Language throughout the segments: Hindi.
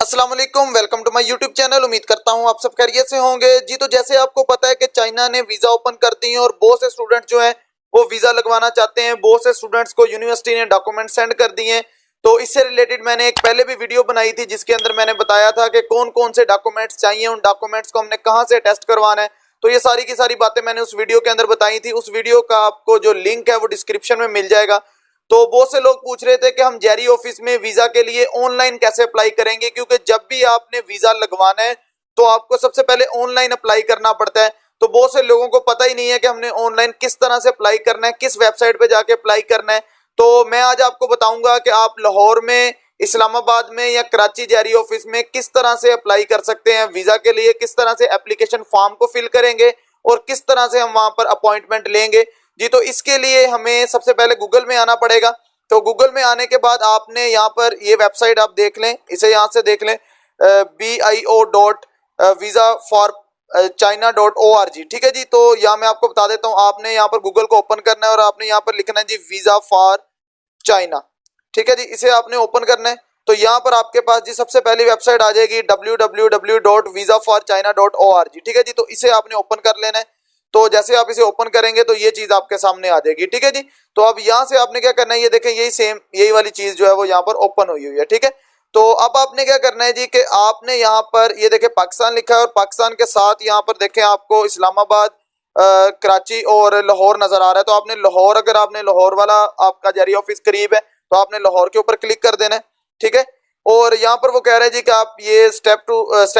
अस्सलाम वालेकुम, welcome to my YouTube channel. उम्मीद करता हूँ आप सब खैरियत से होंगे जी। तो जैसे आपको पता है कि चाइना ने वीजा ओपन कर दी है और बहुत से स्टूडेंट जो हैं वो वीजा लगवाना चाहते हैं। बहुत से स्टूडेंट्स को यूनिवर्सिटी ने डॉक्यूमेंट सेंड कर दिए हैं। तो इससे रिलेटेड मैंने एक पहले भी वीडियो बनाई थी जिसके अंदर मैंने बताया था कि कौन कौन से डॉक्यूमेंट्स चाहिए, उन डॉक्यूमेंट्स को हमने कहाँ से टेस्ट करवाना है। तो ये सारी की सारी बातें मैंने उस वीडियो के अंदर बताई थी। उस वीडियो का आपको जो लिंक है वो डिस्क्रिप्शन में मिल जाएगा। तो बहुत से लोग पूछ रहे थे कि हम जेरी ऑफिस में वीजा के लिए ऑनलाइन कैसे अप्लाई करेंगे, क्योंकि जब भी आपने वीजा लगवाना है तो आपको सबसे पहले ऑनलाइन अप्लाई करना पड़ता है। तो बहुत से लोगों को पता ही नहीं है कि हमने ऑनलाइन किस तरह से अप्लाई करना है, किस वेबसाइट पे जाके अप्लाई करना है। तो मैं आज आपको बताऊंगा कि आप लाहौर में, इस्लामाबाद में या कराची जेरी ऑफिस में किस तरह से अप्लाई कर सकते हैं वीजा के लिए, किस तरह से एप्लीकेशन फॉर्म को फिल करेंगे और किस तरह से हम वहां पर अपॉइंटमेंट लेंगे जी। तो इसके लिए हमें सबसे पहले गूगल में आना पड़ेगा। तो गूगल में आने के बाद आपने यहाँ पर ये वेबसाइट आप देख लें, इसे यहाँ से देख लें, bio.visa4china.org। ठीक है जी। तो यहाँ मैं आपको बता देता हूँ, आपने यहाँ पर गूगल को ओपन करना है और आपने यहाँ पर लिखना है जी वीजा फॉर चाइना। ठीक है जी, इसे आपने ओपन करना है। तो यहाँ पर आपके पास जी सबसे पहली वेबसाइट आ जाएगी www.visa4china.org। ठीक है जी, तो इसे आपने ओपन कर लेना है। तो जैसे आप इसे ओपन करेंगे तो ये चीज आपके सामने आ जाएगी। ठीक है जी। तो अब यहाँ से आपने क्या करना है, ये देखें, यही वाली चीज जो है वो यहाँ पर ओपन हुई है। ठीक है। तो अब आपने क्या करना है जी कि आपने यहाँ पर ये देखें पाकिस्तान लिखा है और पाकिस्तान के साथ यहाँ पर देखें आपको इस्लामाबाद, कराची और लाहौर नजर आ रहा है। तो आपने लाहौर, अगर आपने लाहौर वाला आपका जेरी ऑफिस करीब है तो आपने लाहौर के ऊपर क्लिक कर देना है। ठीक है। और यहाँ पर वो कह रहे हैं जी कि आप ये स्टेप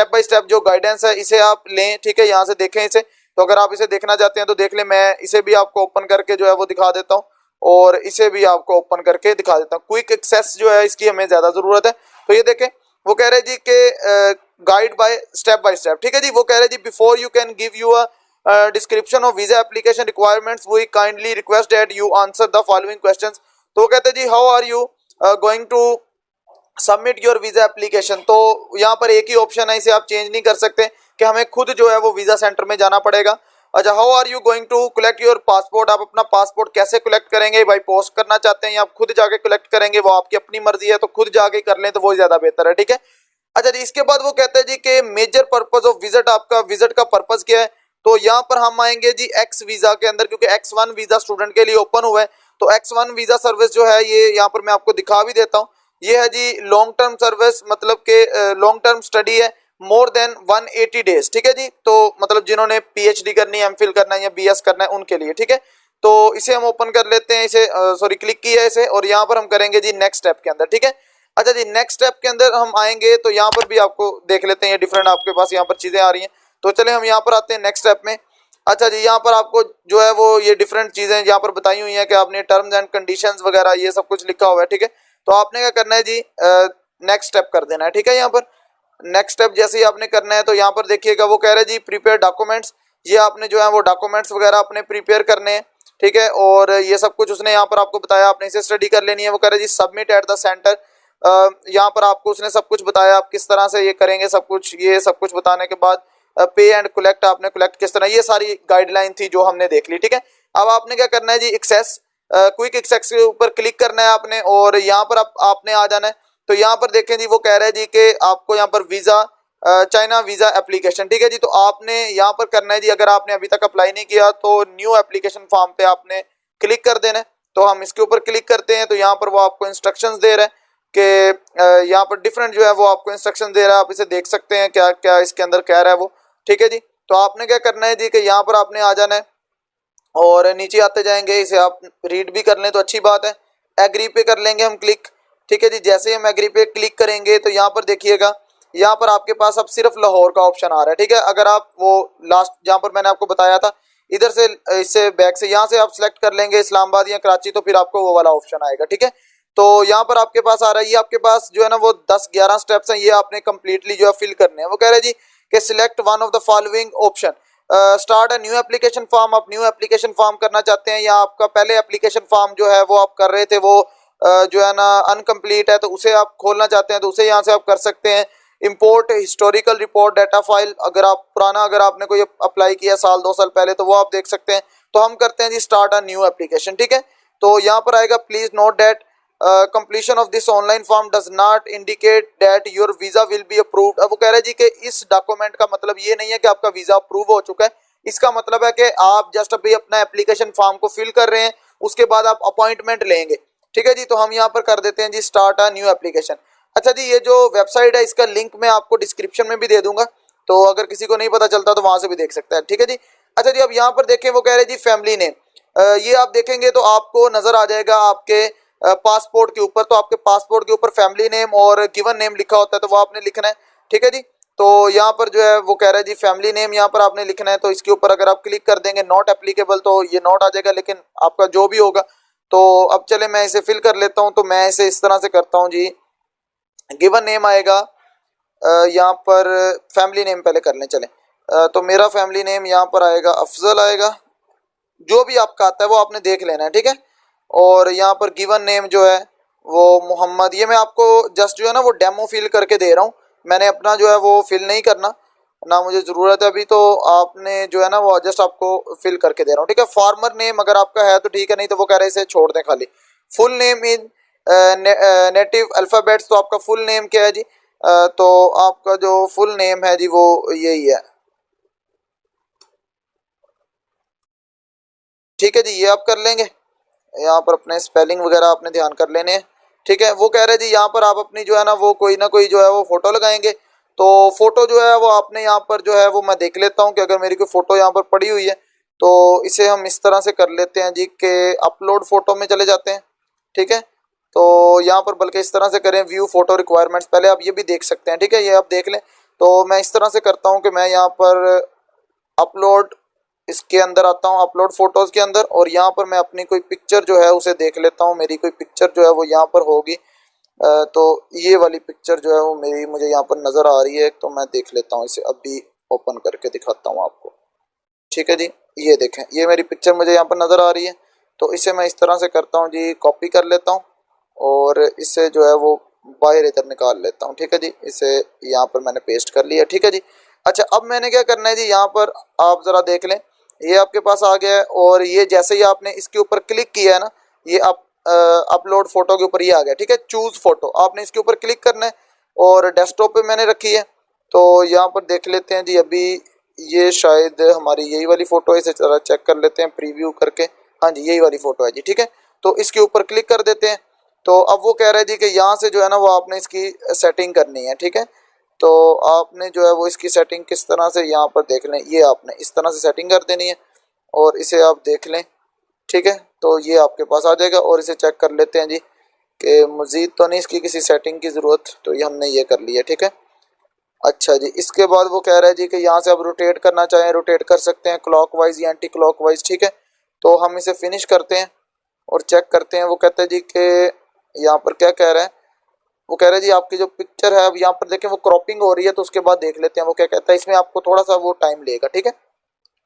बाय स्टेप जो गाइडेंस है इसे आप लें। ठीक है, यहाँ से देखें इसे। तो अगर आप इसे देखना चाहते हैं तो देख लें, मैं इसे भी आपको ओपन करके जो है वो दिखा देता हूँ और इसे भी आपको ओपन करके दिखा देता हूँ। क्विक एक्सेस जो है इसकी हमें ज्यादा जरूरत है। तो ये देखें, वो कह रहे हैं जी कि गाइड बाय स्टेप। ठीक है जी। वो कह रहे हैं जी before you can give you a description of visa application requirements we kindly request that you answer the following questions. तो वो कहते हैं जी how are you going to submit your visa application. तो यहाँ पर एक ही ऑप्शन है, इसे आप चेंज नहीं कर सकते कि हमें खुद जो है वो वीजा सेंटर में जाना पड़ेगा। अच्छा, how are you going to collect your passport. आप अपना पासपोर्ट कैसे कलेक्ट करेंगे, बाई पोस्ट करना चाहते हैं या आप खुद जाके कलेक्ट करेंगे, वो आपकी अपनी मर्जी है। तो खुद जाके कर लें तो वो ज्यादा बेहतर है। ठीक है। अच्छा जी, इसके बाद वो कहते हैं जी कि मेजर पर्पज ऑफ विजिट, आपका विजिट का पर्पज क्या है। तो यहाँ पर हम आएंगे जी एक्स वीजा के अंदर, क्योंकि X1 वीजा स्टूडेंट के लिए ओपन हुआ है। तो X1 वीजा सर्विस जो है ये यहाँ पर मैं आपको दिखा भी देता हूँ। ये है जी लॉन्ग टर्म सर्विस, मतलब के लॉन्ग टर्म स्टडी है, मोर देन 180 डेज। ठीक है जी। तो मतलब जिन्होंने PhD करनी है, एमफिल करना है या BS करना है उनके लिए। ठीक है। तो इसे हम ओपन कर लेते हैं, इसे क्लिक किया है इसे, और यहाँ पर हम करेंगे जी नेक्स्ट स्टेप के अंदर। ठीक है। अच्छा जी, नेक्स्ट स्टेप के अंदर हम आएंगे तो यहाँ पर भी आपको देख लेते हैं, ये डिफरेंट आपके पास यहाँ पर चीजें आ रही हैं। तो चले हम यहाँ पर आते हैं नेक्स्ट स्टेप में। अच्छा जी, यहाँ पर आपको जो है वो ये डिफरेंट चीजें यहाँ पर बताई हुई हैं कि आपने टर्म्स एंड कंडीशंस वगैरह ये सब कुछ लिखा हुआ है। ठीक है। तो आपने क्या करना है जी, नेक्स्ट स्टेप कर देना है। ठीक है। यहाँ पर नेक्स्ट स्टेप जैसे ही आपने करना है तो यहाँ पर देखिएगा वो कह रहे हैं जी प्रिपेयर डॉक्यूमेंट्स। ये आपने जो है वो डॉक्यूमेंट्स वगैरह अपने प्रिपेयर करने हैं। ठीक है। और ये सब कुछ उसने यहाँ पर आपको बताया, आपने इसे स्टडी कर लेनी है। वो कह रहे हैं जी सबमिट एट द सेंटर। यहाँ पर आपको उसने सब कुछ बताया, आप किस तरह से ये करेंगे सब कुछ। ये सब कुछ बताने के बाद पे एंड कलेक्ट, आपने कलेक्ट किस तरह, ये सारी गाइडलाइन थी जो हमने देख ली। ठीक है। अब आपने क्या करना है जी, एक्सेस क्विक एक्सेस के ऊपर क्लिक करना है आपने और यहाँ पर आपने आ जाना है। तो यहाँ पर देखें जी वो कह रहे हैं जी कि आपको यहाँ पर वीजा चाइना वीजा एप्लीकेशन। ठीक है जी। तो आपने यहाँ पर करना है जी, अगर आपने अभी तक अप्लाई नहीं किया तो न्यू एप्लीकेशन फॉर्म पे आपने क्लिक कर देना है। तो हम इसके ऊपर क्लिक करते हैं तो यहाँ पर वो आपको इंस्ट्रक्शंस दे रहे हैं कि यहाँ पर डिफरेंट जो है वो आपको इंस्ट्रक्शन दे रहा है। आप इसे देख सकते हैं क्या क्या इसके अंदर कह रहा है वो। ठीक है जी। तो आपने क्या करना है जी कि यहाँ पर आपने आ जाना है और नीचे आते जाएंगे, इसे आप रीड भी कर लें तो अच्छी बात है। एग्री पे कर लेंगे हम क्लिक। ठीक है जी। जैसे हम एग्री पे क्लिक करेंगे तो यहाँ पर देखिएगा, यहाँ पर आपके पास अब सिर्फ लाहौर का ऑप्शन आ रहा है। ठीक है। अगर आप वो लास्ट जहाँ पर मैंने आपको बताया था इधर से, इससे बैक से, यहाँ से आप सिलेक्ट कर लेंगे इस्लामाबाद या कराची, तो फिर आपको वो वाला ऑप्शन आएगा। ठीक है। तो यहाँ पर आपके पास आ रहा है, ये आपके पास जो है ना वो 10-11 स्टेप्स हैं, ये आपने कंप्लीटली जो है फिल करने हैं। वो कह रहे हैं जी कि select one of the following option, start a new application form. आप न्यू एप्लीकेशन फॉर्म करना चाहते हैं या आपका पहले एप्लीकेशन फॉर्म जो है वो आप कर रहे थे वो जो है ना अनकम्प्लीट है, तो उसे आप खोलना चाहते हैं तो उसे यहाँ से आप कर सकते हैं। Import historical report data file, अगर आप पुराना, अगर आपने कोई अप्लाई किया साल 2 साल पहले तो वो आप देख सकते हैं। तो हम करते हैं जी स्टार्ट अ न्यू एप्लीकेशन। ठीक है। तो यहाँ पर आएगा please note that completion of this online form does not indicate that your visa will be approved. अब वो कह रहे हैं जी कि इस डॉक्यूमेंट का मतलब ये नहीं है कि आपका वीजा अप्रूव हो चुका है, इसका मतलब है कि आप जस्ट अभी अपना एप्लीकेशन फॉर्म को फिल कर रहे हैं, उसके बाद आप अपॉइंटमेंट लेंगे। ठीक है जी, तो हम यहाँ पर कर देते हैं जी स्टार्ट अ न्यू एप्लीकेशन। अच्छा जी, ये जो वेबसाइट है इसका लिंक मैं आपको डिस्क्रिप्शन में भी दे दूंगा, तो अगर किसी को नहीं पता चलता तो वहां से भी देख सकता है। ठीक है जी। अच्छा जी, अब यहाँ पर देखें वो कह रहे जी फैमिली नेम, ये आप देखेंगे तो आपको नजर आ जाएगा आपके पासपोर्ट के ऊपर, तो आपके पासपोर्ट के ऊपर फैमिली नेम और गिवन नेम लिखा होता है, तो वो आपने लिखना है। ठीक है जी, तो यहाँ पर जो है वो कह रहा है जी फैमिली नेम यहाँ पर आपने लिखना है, तो इसके ऊपर अगर आप क्लिक कर देंगे नॉट एप्लीकेबल तो ये नॉट आ जाएगा, लेकिन आपका जो भी होगा। तो अब चले मैं इसे फिल कर लेता हूँ, तो मैं इसे इस तरह से करता हूँ जी, गिवन नेम आएगा, यहाँ पर फैमिली नेम पहले कर लें चले, तो मेरा फैमिली नेम यहाँ पर आएगा अफजल आएगा, जो भी आपका आता है वो आपने देख लेना है। ठीक है, और यहाँ पर गिवन नेम जो है वो मोहम्मद, ये मैं आपको जस्ट जो है ना वो डेमो फिल करके दे रहा हूँ, मैंने अपना जो है वो फिल नहीं करना ना, मुझे ज़रूरत है अभी, तो आपने जो है ना वो जस्ट आपको फिल करके दे रहा हूँ। ठीक है, फार्मर नेम अगर आपका है तो ठीक है, नहीं तो वो कह रहे हैं इसे छोड़ दें खाली। Full name in native alphabets, तो आपका फुल नेम क्या है जी, तो आपका जो फुल नेम है जी वो यही है। ठीक है जी, ये आप कर लेंगे, यहाँ पर अपने स्पेलिंग वगैरह आपने ध्यान कर लेने हैं। ठीक है, वो कह रहे जी यहाँ पर आप अपनी जो है ना कोई जो है वो फोटो लगाएंगे, तो फोटो जो है वो आपने यहाँ पर जो है वो मैं देख लेता हूँ कि अगर मेरी कोई फोटो यहाँ पर पड़ी हुई है तो इसे हम इस तरह से कर लेते हैं जी कि अपलोड फोटो में चले जाते हैं। ठीक है, तो यहाँ पर बल्कि इस तरह से करें, व्यू फोटो रिक्वायरमेंट्स, पहले आप ये भी देख सकते हैं। ठीक है, ये आप देख लें, तो मैं इस तरह से करता हूँ कि मैं यहाँ पर अपलोड इसके अंदर आता हूँ, अपलोड फोटोज के अंदर, और यहाँ पर मैं अपनी कोई पिक्चर जो है उसे देख लेता हूँ, मेरी कोई पिक्चर जो है वो यहाँ पर होगी, तो ये वाली पिक्चर जो है वो मेरी मुझे यहाँ पर नज़र आ रही है, तो मैं देख लेता हूँ, इसे अभी ओपन करके दिखाता हूँ आपको। ठीक है जी, ये देखें, ये मेरी पिक्चर मुझे यहाँ पर नज़र आ रही है, तो इसे मैं इस तरह से करता हूँ जी, कॉपी कर लेता हूँ और इसे जो है वो बाहर इधर निकाल लेता हूँ। ठीक है जी, इसे यहाँ पर मैंने पेस्ट कर लिया। ठीक है जी, अच्छा अब मैंने क्या करना है जी, यहाँ पर आप ज़रा देख लें, ये आपके पास आ गया है, और ये जैसे ही आपने इसके ऊपर क्लिक किया है ना, ये आप अपलोड फोटो के ऊपर ये आ गया। ठीक है, चूज फोटो, आपने इसके ऊपर क्लिक करना है, और डेस्कटॉप पे मैंने रखी है, तो यहाँ पर देख लेते हैं जी, अभी ये शायद हमारी यही वाली फ़ोटो है, इसे ज़रा चेक कर लेते हैं प्रीव्यू करके। हाँ जी, यही वाली फ़ोटो है जी। ठीक है, तो इसके ऊपर क्लिक कर देते हैं, तो अब वो कह रहे हैं जी कि यहाँ से जो है ना वो आपने इसकी सेटिंग करनी है। ठीक है, तो आपने जो है वो इसकी सेटिंग किस तरह से, यहाँ पर देख लें, ये आपने इस तरह से सेटिंग कर देनी है, और इसे आप देख लें। ठीक है, तो ये आपके पास आ जाएगा, और इसे चेक कर लेते हैं जी कि मज़ीद तो नहीं इसकी किसी सेटिंग की ज़रूरत, तो ये हमने ये कर लिया। ठीक है, अच्छा जी, इसके बाद वो कह रहा है जी कि यहाँ से आप रोटेट करना चाहें रोटेट कर सकते हैं, क्लॉकवाइज या एंटी क्लॉकवाइज। ठीक है, तो हम इसे फिनिश करते हैं और चेक करते हैं। वो कहते हैं जी कि यहाँ पर क्या कह रहा है, वो कह रहा है जी आपकी जो पिक्चर है, अब यहाँ पर देखें वो क्रॉपिंग हो रही है, तो उसके बाद देख लेते हैं वो क्या कहता है, इसमें आपको थोड़ा सा वो टाइम लेगा। ठीक है,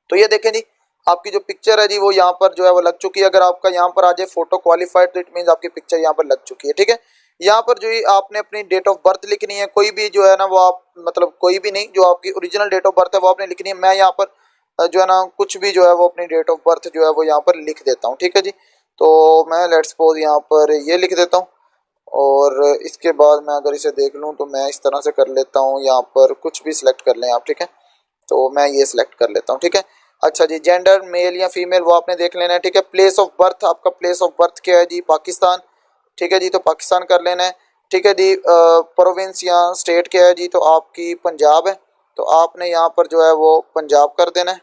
तो ये देखें जी, आपकी जो पिक्चर है जी वो यहाँ पर जो है वो लग चुकी है। अगर आपका यहाँ पर आ जाए फोटो क्वालिफाइड, तो इट मीन आपकी पिक्चर यहाँ पर लग चुकी है। ठीक है, यहाँ पर जो ही आपने अपनी डेट ऑफ बर्थ लिखनी है, कोई भी जो है ना वो आप मतलब कोई भी नहीं, जो आपकी ओरिजिनल डेट ऑफ बर्थ है वो आपने लिखनी है। मैं यहाँ पर जो है ना कुछ भी जो है वो अपनी डेट ऑफ बर्थ जो है वो यहाँ पर लिख देता हूँ। ठीक है जी, तो मैं लेट्स सपोज यहाँ पर ये लिख देता हूँ, और इसके बाद मैं अगर इसे देख लूँ तो मैं इस तरह से कर लेता हूँ, यहाँ पर कुछ भी सिलेक्ट कर लें आप। ठीक है, तो मैं ये सिलेक्ट कर लेता हूँ। ठीक है, अच्छा जी, जेंडर मेल या फीमेल वो आपने देख लेना है। ठीक है, प्लेस ऑफ बर्थ, आपका प्लेस ऑफ बर्थ क्या है जी, पाकिस्तान। ठीक है जी, तो पाकिस्तान कर लेना है। ठीक है जी, प्रोविंस या स्टेट क्या है जी, तो आपकी पंजाब है, तो आपने यहाँ पर जो है वो पंजाब कर देना है,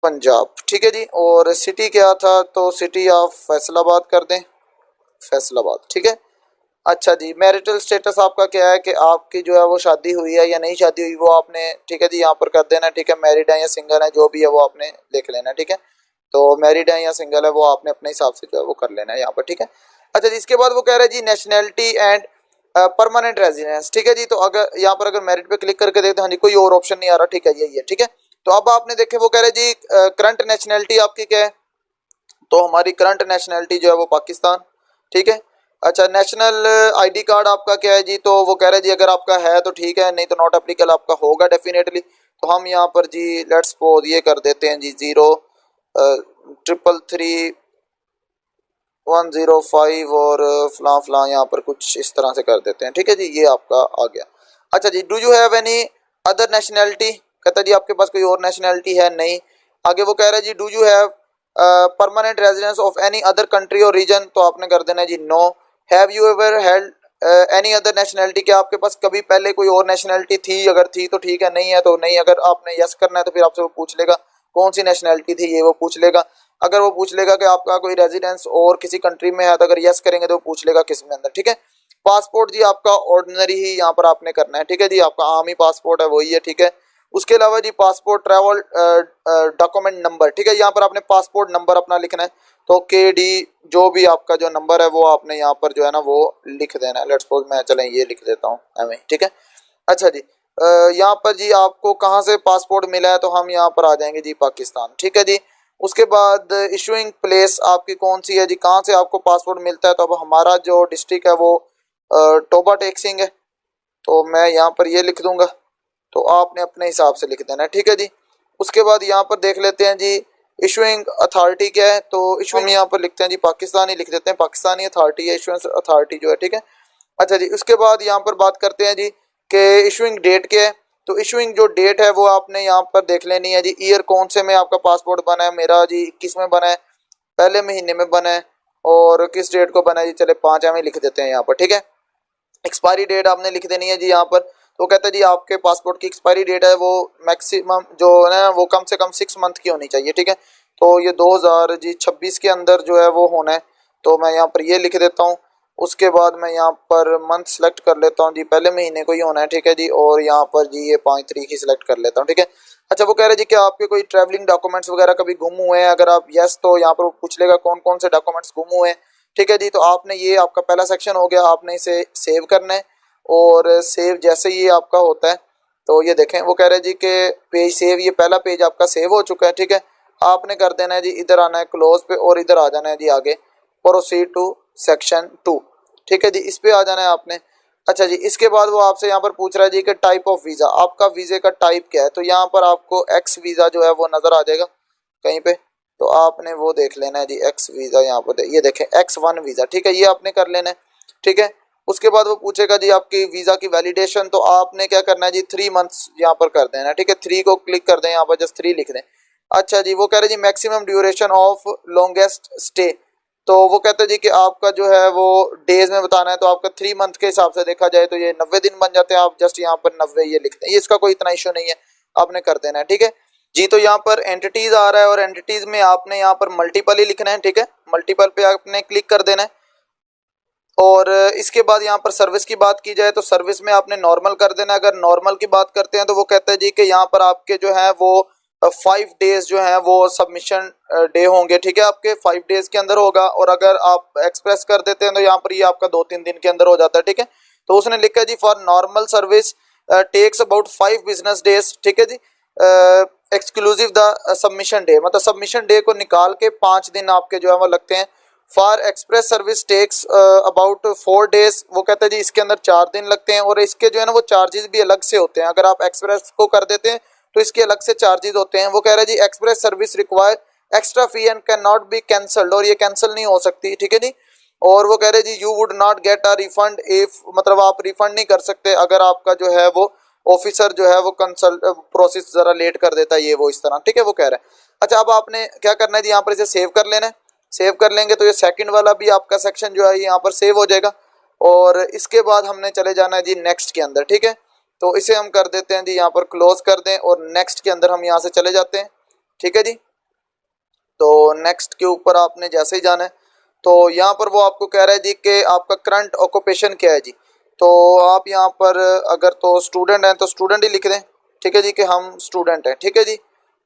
पंजाब। ठीक है जी, और सिटी क्या था, तो सिटी आप फैसलाबाद कर दें, फैसलाबाद। ठीक है, अच्छा जी, मैरिटल स्टेटस आपका क्या है कि आपकी जो है वो शादी हुई है या नहीं शादी हुई, वो आपने ठीक है जी यहाँ पर कर देना है। ठीक है, मैरिड है या सिंगल है, जो भी है वो आपने लिख लेना है। ठीक है, तो मैरिड है या सिंगल है वो आपने अपने हिसाब से जो है वो कर लेना है यहाँ पर। ठीक है, अच्छा जी, इसके बाद वो कह रहे हैं जी नेशनैलिटी एंड परमानेंट रेजिडेंस। ठीक है जी, तो अगर यहाँ पर अगर मैरिड पे क्लिक करके देखते हैं, हाँ जी कोई और ऑप्शन नहीं आ रहा। ठीक है, यही है। ठीक है, तो अब आपने देखे वो कह रहे हैं जी करंट नेशनैलिटी आपकी क्या है, तो हमारी करंट नेशनैलिटी जो है वो पाकिस्तान। ठीक है, अच्छा नेशनल आईडी कार्ड आपका क्या है जी, तो वो कह रहे हैं जी अगर आपका है तो ठीक है, नहीं तो नॉट एप्लीकेबल आपका होगा डेफिनेटली। तो हम यहाँ पर जी लेट्स सपोज ये कर देते हैं जी 0 333 105 और फलां फलां यहाँ पर कुछ इस तरह से कर देते हैं। ठीक है जी, ये आपका आ गया। अच्छा जी, do you have any other nationality, कहता जी आपके पास कोई और नेशनैलिटी है? नहीं। आगे वो कह रहा है जी do you have permanent residence of any other country or region, तो आपने कर देना है जी no. Have you ever held any other nationality, क्या आपके पास कभी पहले कोई और नेशनैलिटी थी? अगर थी तो ठीक है, नहीं है तो नहीं। अगर आपने यस करना है तो फिर आपसे वो पूछ लेगा कौन सी नेशनैलिटी थी, ये वो पूछ लेगा। अगर वो पूछ लेगा कि आपका कोई रेजिडेंस और किसी कंट्री में है तो अगर यस करेंगे तो वो पूछ लेगा किस में अंदर। ठीक है। पासपोर्ट जी आपका ऑर्डिनरी ही यहाँ पर आपने करना है। ठीक है जी, आपका आम ही पासपोर्ट है, वही है। ठीक है। उसके अलावा जी पासपोर्ट ट्रैवल डॉक्यूमेंट नंबर, ठीक है, यहाँ पर आपने पासपोर्ट नंबर अपना लिखना है। तो के डी जो भी आपका जो नंबर है वो आपने यहाँ पर जो है ना वो लिख देना है। लेट्स सपोज मैं चलें ये लिख देता हूँ एम। ठीक है। अच्छा जी, यहाँ पर जी आपको कहाँ से पासपोर्ट मिला है, तो हम यहाँ पर आ जाएंगे जी पाकिस्तान। ठीक है जी। उसके बाद इशूइंग प्लेस आपकी कौन सी है जी, कहाँ से आपको पासपोर्ट मिलता है? तो अब हमारा जो डिस्ट्रिक्ट है वो टोबा टेक्सिंग है, तो मैं यहाँ पर ये लिख दूंगा। तो आपने अपने हिसाब से लिख देना है। ठीक है जी। उसके बाद यहाँ पर देख लेते हैं जी इशुइंग अथॉरिटी क्या है, तो इशू हम यहाँ पर लिखते हैं जी पाकिस्तानी लिख देते हैं, पाकिस्तानी अथॉरिटी है इशुएंस अथॉरिटी जो है। ठीक है। अच्छा जी, उसके बाद यहाँ पर बात करते हैं जी कि इशुइंग डेट क्या है। तो इशुइंग जो डेट है वो आपने यहाँ पर देख लेनी है जी। ईयर कौन से में आपका पासपोर्ट बना है? मेरा जी 21 में बना है, पहले महीने में बना है। और किस डेट को बना है जी? चले 5 में लिख देते हैं यहाँ पर। ठीक है। एक्सपायरी डेट आपने लिख देनी है जी यहाँ पर। तो कहता है जी आपके पासपोर्ट की एक्सपायरी डेट है वो मैक्सिमम जो है ना वो कम से कम 6 मंथ की होनी चाहिए। ठीक है। तो ये 2026 के अंदर जो है वो होना है, तो मैं यहाँ पर ये लिख देता हूँ। उसके बाद मैं यहाँ पर मंथ सेलेक्ट कर लेता हूँ जी, पहले महीने को ही होना है। ठीक है जी। और यहाँ पर जी ये 5 तारीख ही सिलेक्ट कर लेता हूँ। ठीक है। अच्छा, वो कह रहे जी कि आपके कोई ट्रैवलिंग डॉक्यूमेंट्स वगैरह कभी गुम हुए हैं? अगर आप यस तो यहाँ पर पूछ लेगा कौन कौन से डॉक्यूमेंट्स गुम हुए हैं। ठीक है जी। तो आपने ये आपका पहला सेक्शन हो गया, आपने इसे सेव करना है। और सेव जैसे ही आपका होता है तो ये देखें वो कह रहे हैं जी कि पेज सेव, ये पहला पेज आपका सेव हो चुका है। ठीक है। आपने कर देना है जी, इधर आना है क्लोज पे और इधर आ जाना है जी आगे प्रोसीड टू सेक्शन 2। ठीक है जी, इस पे आ जाना है आपने। अच्छा जी, इसके बाद वो आपसे यहाँ पर पूछ रहा है जी कि टाइप ऑफ वीज़ा, आपका वीज़े का टाइप क्या है? तो यहाँ पर आपको एक्स वीज़ा जो है वो नज़र आ जाएगा कहीं पे, तो आपने वो देख लेना है जी एक्स वीज़ा। यहाँ पर ये देखें X1 वीज़ा। ठीक है, ये आपने कर लेना है। ठीक है। उसके बाद वो पूछेगा जी आपकी वीज़ा की वैलिडेशन, तो आपने क्या करना है जी 3 मंथ्स यहाँ पर कर देना है। ठीक है। 3 को क्लिक कर दें, यहाँ पर जस्ट 3 लिख दें। अच्छा जी, वो कह रहे जी maximum duration of longest stay, तो वो कहते हैं जी कि आपका जो है वो डेज में बताना है। तो आपका 3 मंथ के हिसाब से देखा जाए तो ये 90 दिन बन जाते हैं। आप जस्ट यहाँ पर 90 ये लिखते हैं, ये इसका कोई इतना इशू नहीं है, आपने कर देना है। ठीक है जी। तो यहाँ पर एंटिटीज आ रहा है और एंटिटीज में आपने यहाँ पर मल्टीपल ही लिखना है। ठीक है। मल्टीपल पे आपने क्लिक कर देना है। और इसके बाद यहाँ पर सर्विस की बात की जाए तो सर्विस में आपने नॉर्मल कर देना है। अगर नॉर्मल की बात करते हैं तो वो कहता है जी कि यहाँ पर आपके जो है वो 5 डेज जो है वो सबमिशन डे होंगे। ठीक है, आपके 5 डेज के अंदर होगा। और अगर आप एक्सप्रेस कर देते हैं तो यहाँ पर ये आपका 2-3 दिन के अंदर हो जाता है। ठीक है। तो उसने लिखा है जी for normal service takes about 5 business days. ठीक है जी। एक्सक्लूसिव द सबमिशन डे, मतलब सबमिशन डे को निकाल के 5 दिन आपके जो है वो लगते हैं। For express service takes about 4 days, वो कहते हैं जी इसके अंदर 4 दिन लगते हैं। और इसके जो है ना वो चार्जेस भी अलग से होते हैं। अगर आप एक्सप्रेस को कर देते हैं तो इसके अलग से चार्जेस होते हैं। वो कह रहे हैं जी express service require extra fee and can not be cancelled, और ये कैंसिल नहीं हो सकती। ठीक है जी। और वो कह रहे हैं जी you would not get a refund if, मतलब आप रिफंड नहीं कर सकते अगर आपका जो है वो ऑफिसर जो है वो कंसल्ट प्रोसेस जरा लेट कर देता है, ये वो इस तरह। ठीक है, वो कह रहे हैं। अच्छा, अब आपने क्या करना है जी यहाँ पर इसे सेव कर लेना है। सेव कर लेंगे तो ये सेकंड वाला भी आपका सेक्शन जो है यहाँ पर सेव हो जाएगा। और इसके बाद हमने चले जाना है जी नेक्स्ट के अंदर। ठीक है। तो इसे हम कर देते हैं जी यहाँ पर क्लोज कर दें और नेक्स्ट के अंदर हम यहाँ से चले जाते हैं। ठीक है जी। तो नेक्स्ट के ऊपर आपने जैसे ही जाना है तो यहाँ पर वो आपको कह रहा है जी कि आपका करंट ऑक्यूपेशन क्या है जी। तो आप यहाँ पर अगर तो स्टूडेंट हैं तो स्टूडेंट ही लिख दें। ठीक है जी, कि हम स्टूडेंट हैं। ठीक है जी।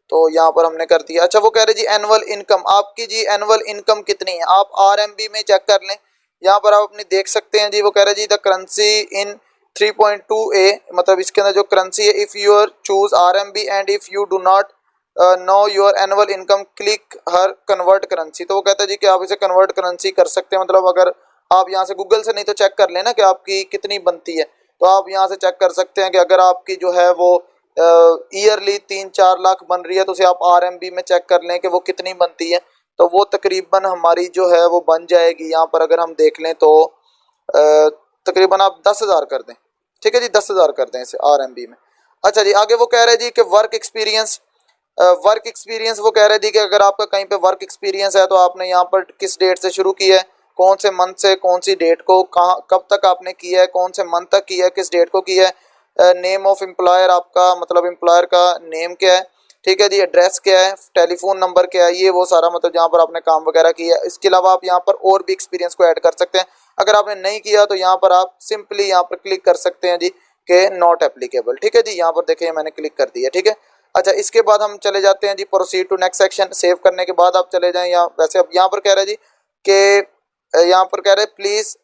तो यहाँ पर हमने कर दिया। अच्छा, वो कह रहे जी एनुअल इनकम, आपकी जी एनुअल इनकम कितनी है? आप RMB में चेक कर लें। यहाँ पर आप अपनी देख सकते हैं जी। वो कह रहे जी द करेंसी इन 3.2A, मतलब इसके अंदर जो करेंसी है, if you are choose RMB and if you do not know your annual income click here convert currency. तो वो कहता है जी कि आप इसे कन्वर्ट करेंसी कर सकते हैं, मतलब अगर आप यहाँ से गूगल से नहीं तो चेक कर लेना कि आपकी कितनी बनती है। तो आप यहाँ से चेक कर सकते हैं कि अगर आपकी जो है वो ईयरली 3-4 लाख बन रही है तो उसे आप RMB में चेक कर लें कि वो कितनी बनती है। तो वो तकरीबन हमारी जो है वो बन जाएगी। यहाँ पर अगर हम देख लें तो तकरीबन आप 10,000 कर दें, ठीक है जी, 10,000 कर दें इसे RMB में। अच्छा जी, आगे वो कह रहे हैं जी कि वर्क एक्सपीरियंस। वर्क एक्सपीरियंस वो कह रहे थे कि अगर आपका कहीं पे वर्क एक्सपीरियंस है तो आपने यहाँ पर किस डेट से शुरू किया है, कौन से मंथ से कौन सी डेट को, कहाँ कब तक आपने किया है, कौन से मंथ तक किया है, किस डेट को किया है, नेम ऑफ एम्प्लॉयर, आपका मतलब एम्प्लॉयर का नेम क्या है, ठीक है जी, एड्रेस क्या है, टेलीफोन नंबर क्या है, ये वो सारा मतलब जहाँ पर आपने काम वगैरह किया है। इसके अलावा आप यहाँ पर और भी एक्सपीरियंस को ऐड कर सकते हैं। अगर आपने नहीं किया तो यहाँ पर आप सिंपली यहाँ पर क्लिक कर सकते हैं जी कि नॉट एप्लीकेबल, ठीक है जी। यहाँ पर देखिए मैंने क्लिक कर दिया, ठीक है। अच्छा, इसके बाद हम चले जाते हैं जी proceed to next section. Save करने के बाद आप चले जाएं, या वैसे अब यहाँ पर कह रहे हैं जी कि यहाँ पर कह रहे हैं प्लीज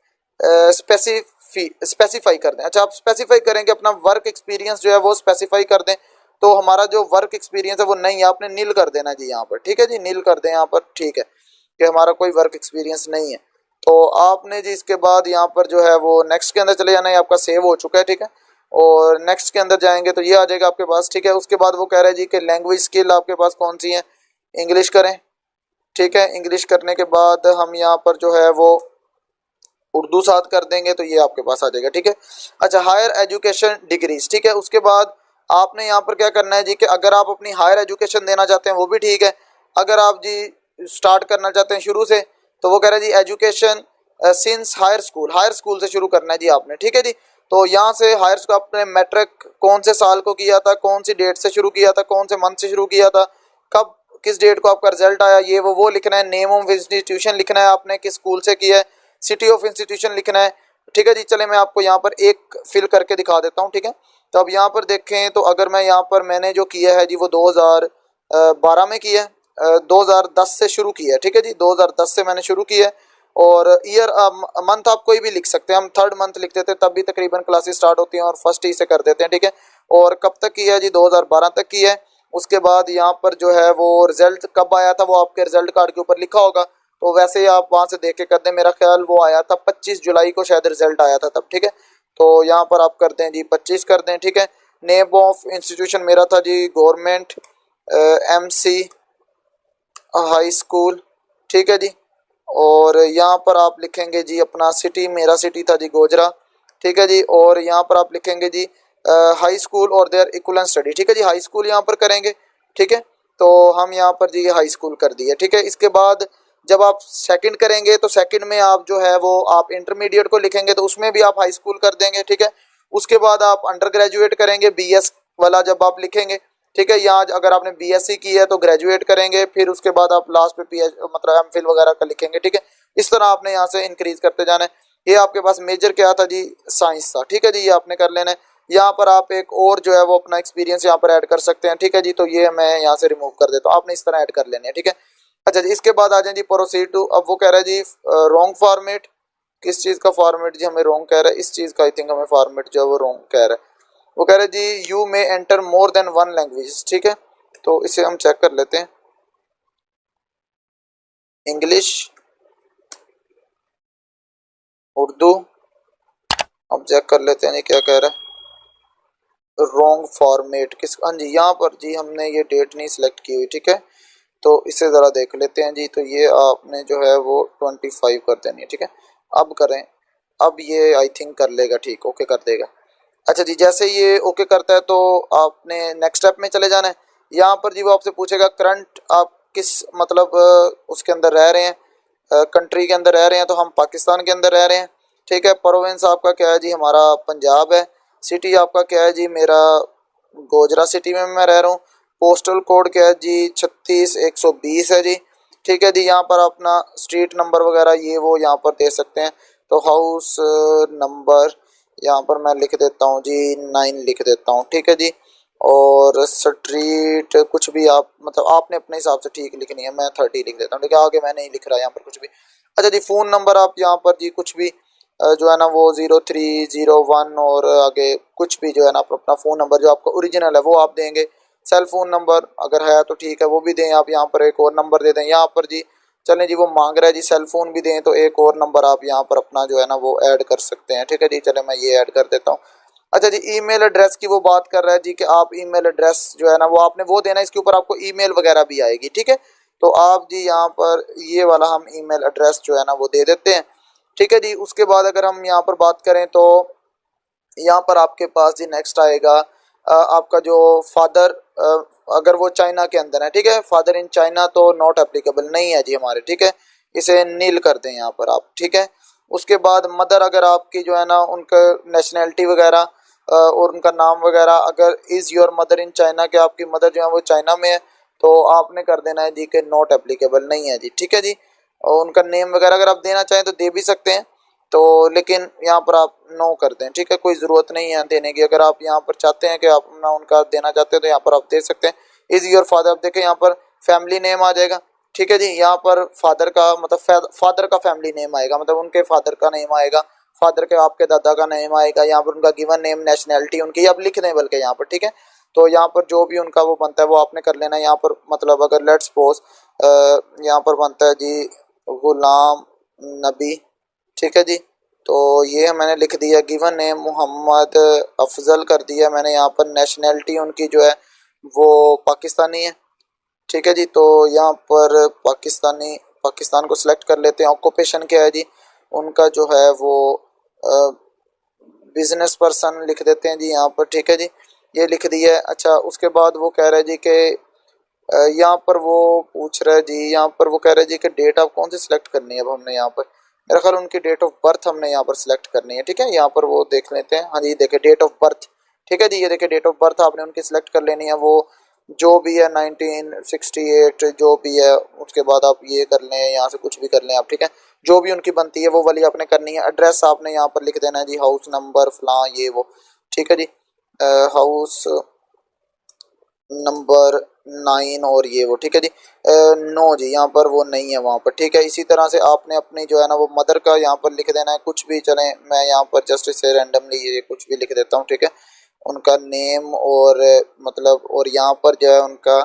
स्पेसिफाई कर दें। अच्छा, आप स्पेसिफाई करेंगे अपना वर्क एक्सपीरियंस जो है वो स्पेसिफाई कर दें। तो हमारा जो वर्क एक्सपीरियंस है वो नहीं है, आपने नील कर देना जी यहाँ पर, ठीक है जी, नील कर दें यहाँ पर, ठीक है, कि हमारा कोई वर्क एक्सपीरियंस नहीं है। तो आपने जी इसके बाद यहाँ पर जो है वो नेक्स्ट के अंदर चले जाना है, आपका सेव हो चुका है, ठीक है। और नेक्स्ट के अंदर जाएंगे तो ये आ जाएगा आपके पास, ठीक है। उसके बाद वो कह रहे हैं जी कि लैंग्वेज स्किल आपके पास कौन सी है, इंग्लिश करें, ठीक है। इंग्लिश करने के बाद हम यहाँ पर जो है वो उर्दू साथ कर देंगे तो ये आपके पास आ जाएगा, ठीक है। अच्छा, हायर एजुकेशन डिग्रीज, ठीक है। उसके बाद आपने यहाँ पर क्या करना है जी कि अगर आप अपनी हायर एजुकेशन देना चाहते हैं वो भी ठीक है। अगर आप जी स्टार्ट करना चाहते हैं शुरू से तो वो कह रहे हैं जी एजुकेशन सिंस हायर स्कूल से शुरू करना है जी आपने, ठीक है जी। तो यहाँ से हायर स्कूल आपने मैट्रिक कौन से साल को किया था, कौन सी डेट से शुरू किया था, कौन से मंथ से शुरू किया था, कब किस डेट को आपका रिजल्ट आया, ये वो लिखना है। नेम ऑफ इंस्टीट्यूशन लिखना है आपने, किस स्कूल से किया है, सिटी ऑफ इंस्टीट्यूशन लिखना है, ठीक है जी। चले मैं आपको यहाँ पर एक फिल करके दिखा देता हूँ, ठीक है। तो अब यहाँ पर देखें तो अगर मैं यहाँ पर मैंने जो किया है जी वो 2012 में किया है, 2010 से शुरू किया है, ठीक है जी, 2010 से मैंने शुरू किया है। और ईयर मंथ आप कोई भी लिख सकते हैं, हम थर्ड मंथ लिख देते हैं तब भी तकरीबन क्लासेस स्टार्ट होती हैं और फर्स्ट ही से कर देते हैं, ठीक है। और कब तक किया है जी, 2012 तक किया है। उसके बाद यहाँ पर जो है वो रिजल्ट कब आया था वो आपके रिजल्ट कार्ड के ऊपर लिखा होगा, तो वैसे ही आप वहां से देख के कर दें। मेरा ख्याल वो आया था 25 जुलाई को शायद रिजल्ट आया था तब, ठीक है। तो यहाँ पर आप कर दें जी 25 कर दें, ठीक है। नेम ऑफ इंस्टीट्यूशन मेरा था जी गवर्नमेंट MC हाई स्कूल, ठीक है जी। और यहाँ पर आप लिखेंगे जी अपना सिटी, मेरा सिटी था जी गोजरा, ठीक है जी। और यहाँ पर आप लिखेंगे जी हाई स्कूल और देयर इक्विवेलेंट स्टडी, ठीक है जी, हाई स्कूल यहाँ पर करेंगे, ठीक है। तो हम यहाँ पर जी हाई स्कूल कर दिए, ठीक है। इसके बाद जब आप सेकंड करेंगे तो सेकंड में आप जो है वो आप इंटरमीडिएट को लिखेंगे तो उसमें भी आप हाई स्कूल कर देंगे, ठीक है। उसके बाद आप अंडर ग्रेजुएट करेंगे, BS वाला जब आप लिखेंगे, ठीक है। यहाँ अगर आपने BSc की है तो ग्रेजुएट करेंगे, फिर उसके बाद आप लास्ट पे PH मतलब MPhil वगैरह का लिखेंगे, ठीक है। इस तरह आपने यहाँ से इंक्रीज करते जाना है। ये आपके पास मेजर क्या था जी, साइंस था, ठीक है जी, ये आपने कर लेना है। यहाँ पर आप एक और जो है वो अपना एक्सपीरियंस यहाँ पर ऐड कर सकते हैं, ठीक है जी। तो ये मैं यहाँ से रिमूव कर देता हूँ, आपने इस तरह ऐड कर लेने हैं, ठीक है। अच्छा जी, इसके बाद आ जाए जी प्रोसीड टू। अब वो कह रहा है जी रॉन्ग फॉर्मेट, किस चीज़ का फॉर्मेट जी हमें रॉन्ग कह रहा है, इस चीज़ का आई थिंक हमें फॉर्मेट जो है वो रॉन्ग कह रहा है। वो कह रहे हैं जी you may enter more than one language, ठीक है। तो इसे हम चेक कर लेते हैं, इंग्लिश, उर्दू, अब चेक कर लेते हैं जी क्या कह रहा है। रॉन्ग फॉर्मेट किस, हाँ जी, यहाँ पर जी हमने ये डेट नहीं सिलेक्ट की हुई, ठीक है। तो इसे ज़रा देख लेते हैं जी। तो ये आपने जो है वो 25 कर देनी है, ठीक है। अब करें, अब ये आई थिंक कर लेगा, ठीक, ओके कर देगा। अच्छा जी, जैसे ये ओके करता है तो आपने नेक्स्ट स्टेप में चले जाना है। यहाँ पर जी वो आपसे पूछेगा करंट आप किस मतलब उसके अंदर रह रहे हैं, कंट्री के अंदर रह रहे हैं, तो हम पाकिस्तान के अंदर रह रहे हैं, ठीक है। प्रोविंस आपका क्या है जी, हमारा पंजाब है। सिटी आपका क्या है जी, मेरा गोजरा सिटी में मैं रह रहा हूँ। पोस्टल कोड क्या है जी, 36,120 है जी, ठीक है जी। यहाँ पर अपना स्ट्रीट नंबर वगैरह ये वो यहाँ पर दे सकते हैं। तो हाउस नंबर यहाँ पर मैं लिख देता हूँ जी 9 लिख देता हूँ, ठीक है जी। और स्ट्रीट कुछ भी आप मतलब आपने अपने हिसाब से ठीक लिखनी है, मैं 30 लिख देता हूँ, ठीक है। आगे मैं नहीं लिख रहा यहाँ पर कुछ भी। अच्छा जी, फ़ोन नंबर आप यहाँ पर जी कुछ भी जो है ना वो 0301 और आगे कुछ भी जो है ना अपना फ़ोन नंबर जो आपका ओरिजिनल है वो आप देंगे। सेल फोन नंबर अगर है तो ठीक है वो भी दें आप। यहाँ पर एक और नंबर दे दें यहाँ पर जी, चलें जी वो मांग रहा है जी सेल फोन भी दें तो एक और नंबर आप यहाँ पर अपना जो है ना वो ऐड कर सकते हैं, ठीक है जी। चले मैं ये ऐड कर देता हूँ। अच्छा जी, ईमेल एड्रेस की वो बात कर रहा है जी कि आप ईमेल एड्रेस जो है ना वो आपने वो देना है, इसके ऊपर आपको ईमेल वगैरह भी आएगी, ठीक है। तो आप जी यहाँ पर ये वाला हम ईमेल एड्रेस जो है ना वो दे देते हैं। ठीक है जी। उसके बाद अगर हम यहाँ पर बात करें तो यहाँ पर आपके पास जी नेक्स्ट आएगा आपका जो फादर, अगर वो चाइना के अंदर है, ठीक है, फादर इन चाइना तो नॉट एप्लीकेबल नहीं है जी हमारे, ठीक है, इसे नील कर दें यहाँ पर आप, ठीक है। उसके बाद मदर, अगर आपकी जो है ना उनका नेशनैलिटी वगैरह और उनका नाम वगैरह, अगर is your mother in China, के आपकी मदर जो है वो चाइना में है, तो आपने कर देना है जी कि नॉट एप्लीकेबल नहीं है जी, ठीक है जी। और उनका नेम वगैरह अगर आप देना चाहें तो दे भी सकते हैं, तो लेकिन यहाँ पर आप नो कर दें, ठीक है, कोई ज़रूरत नहीं है देने की। अगर आप यहाँ पर चाहते हैं कि आप ना उनका देना चाहते हैं तो यहाँ पर आप दे सकते हैं। इज़ योर फादर, आप देखें यहाँ पर फैमिली नेम आ जाएगा, ठीक है जी। यहाँ पर फादर का मतलब फादर का फैमिली नेम आएगा, मतलब उनके फादर का नेम आएगा, फादर के आपके दादा का नेम आएगा, यहाँ पर उनका गिवन नेम, नेशनैलिटी उनकी आप लिख दें बल्कि यहाँ पर, ठीक है। तो यहाँ पर जो भी उनका वो बनता है वो आपने कर लेना है यहाँ पर। मतलब अगर लेट्स सपोज यहाँ पर बनता है जी गुलाम नबी, ठीक है जी, तो ये मैंने लिख दिया। गिवन नेम मोहम्मद अफजल कर दिया मैंने यहाँ पर। नेशनैलिटी उनकी जो है वो पाकिस्तानी है, ठीक है जी। तो यहाँ पर पाकिस्तानी, पाकिस्तान को सिलेक्ट कर लेते हैं। ऑक्यूपेशन क्या है जी उनका, जो है वो बिजनेस पर्सन लिख देते हैं जी यहाँ पर, ठीक है जी, ये लिख दिया है। अच्छा, उसके बाद वो कह रहा है जी कि यहाँ पर वो पूछ रहा है जी, यहाँ पर वो कह रहा है जी कि डेट आप कौन सी सिलेक्ट करनी है। अब हमने यहाँ पर मेरा ख्याल उनकी डेट ऑफ बर्थ हमने यहाँ पर सिलेक्ट करनी है, ठीक है। यहाँ पर वो देख लेते हैं, हाँ जी देखिए डेट ऑफ बर्थ, ठीक है जी, ये देखिए डेट ऑफ बर्थ आपने उनकी सिलेक्ट कर लेनी है, वो जो भी है 1968 जो भी है। उसके बाद आप ये कर लें, यहाँ से कुछ भी कर लें आप, ठीक है, जो भी उनकी बनती है वो वाली आपने करनी है। एड्रेस आपने यहाँ पर लिख देना है जी, हाउस नंबर फलां ये वो, ठीक है जी, हाउस नंबर 9 और ये वो, ठीक है जी। नो जी यहाँ पर वो नहीं है वहाँ पर, ठीक है। इसी तरह से आपने अपनी जो है ना वो मदर का यहाँ पर लिख देना है, कुछ भी चले, मैं यहाँ पर जस्ट इसे रैंडमली ये कुछ भी लिख देता हूँ, ठीक है। उनका नेम और मतलब, और यहाँ पर जो है उनका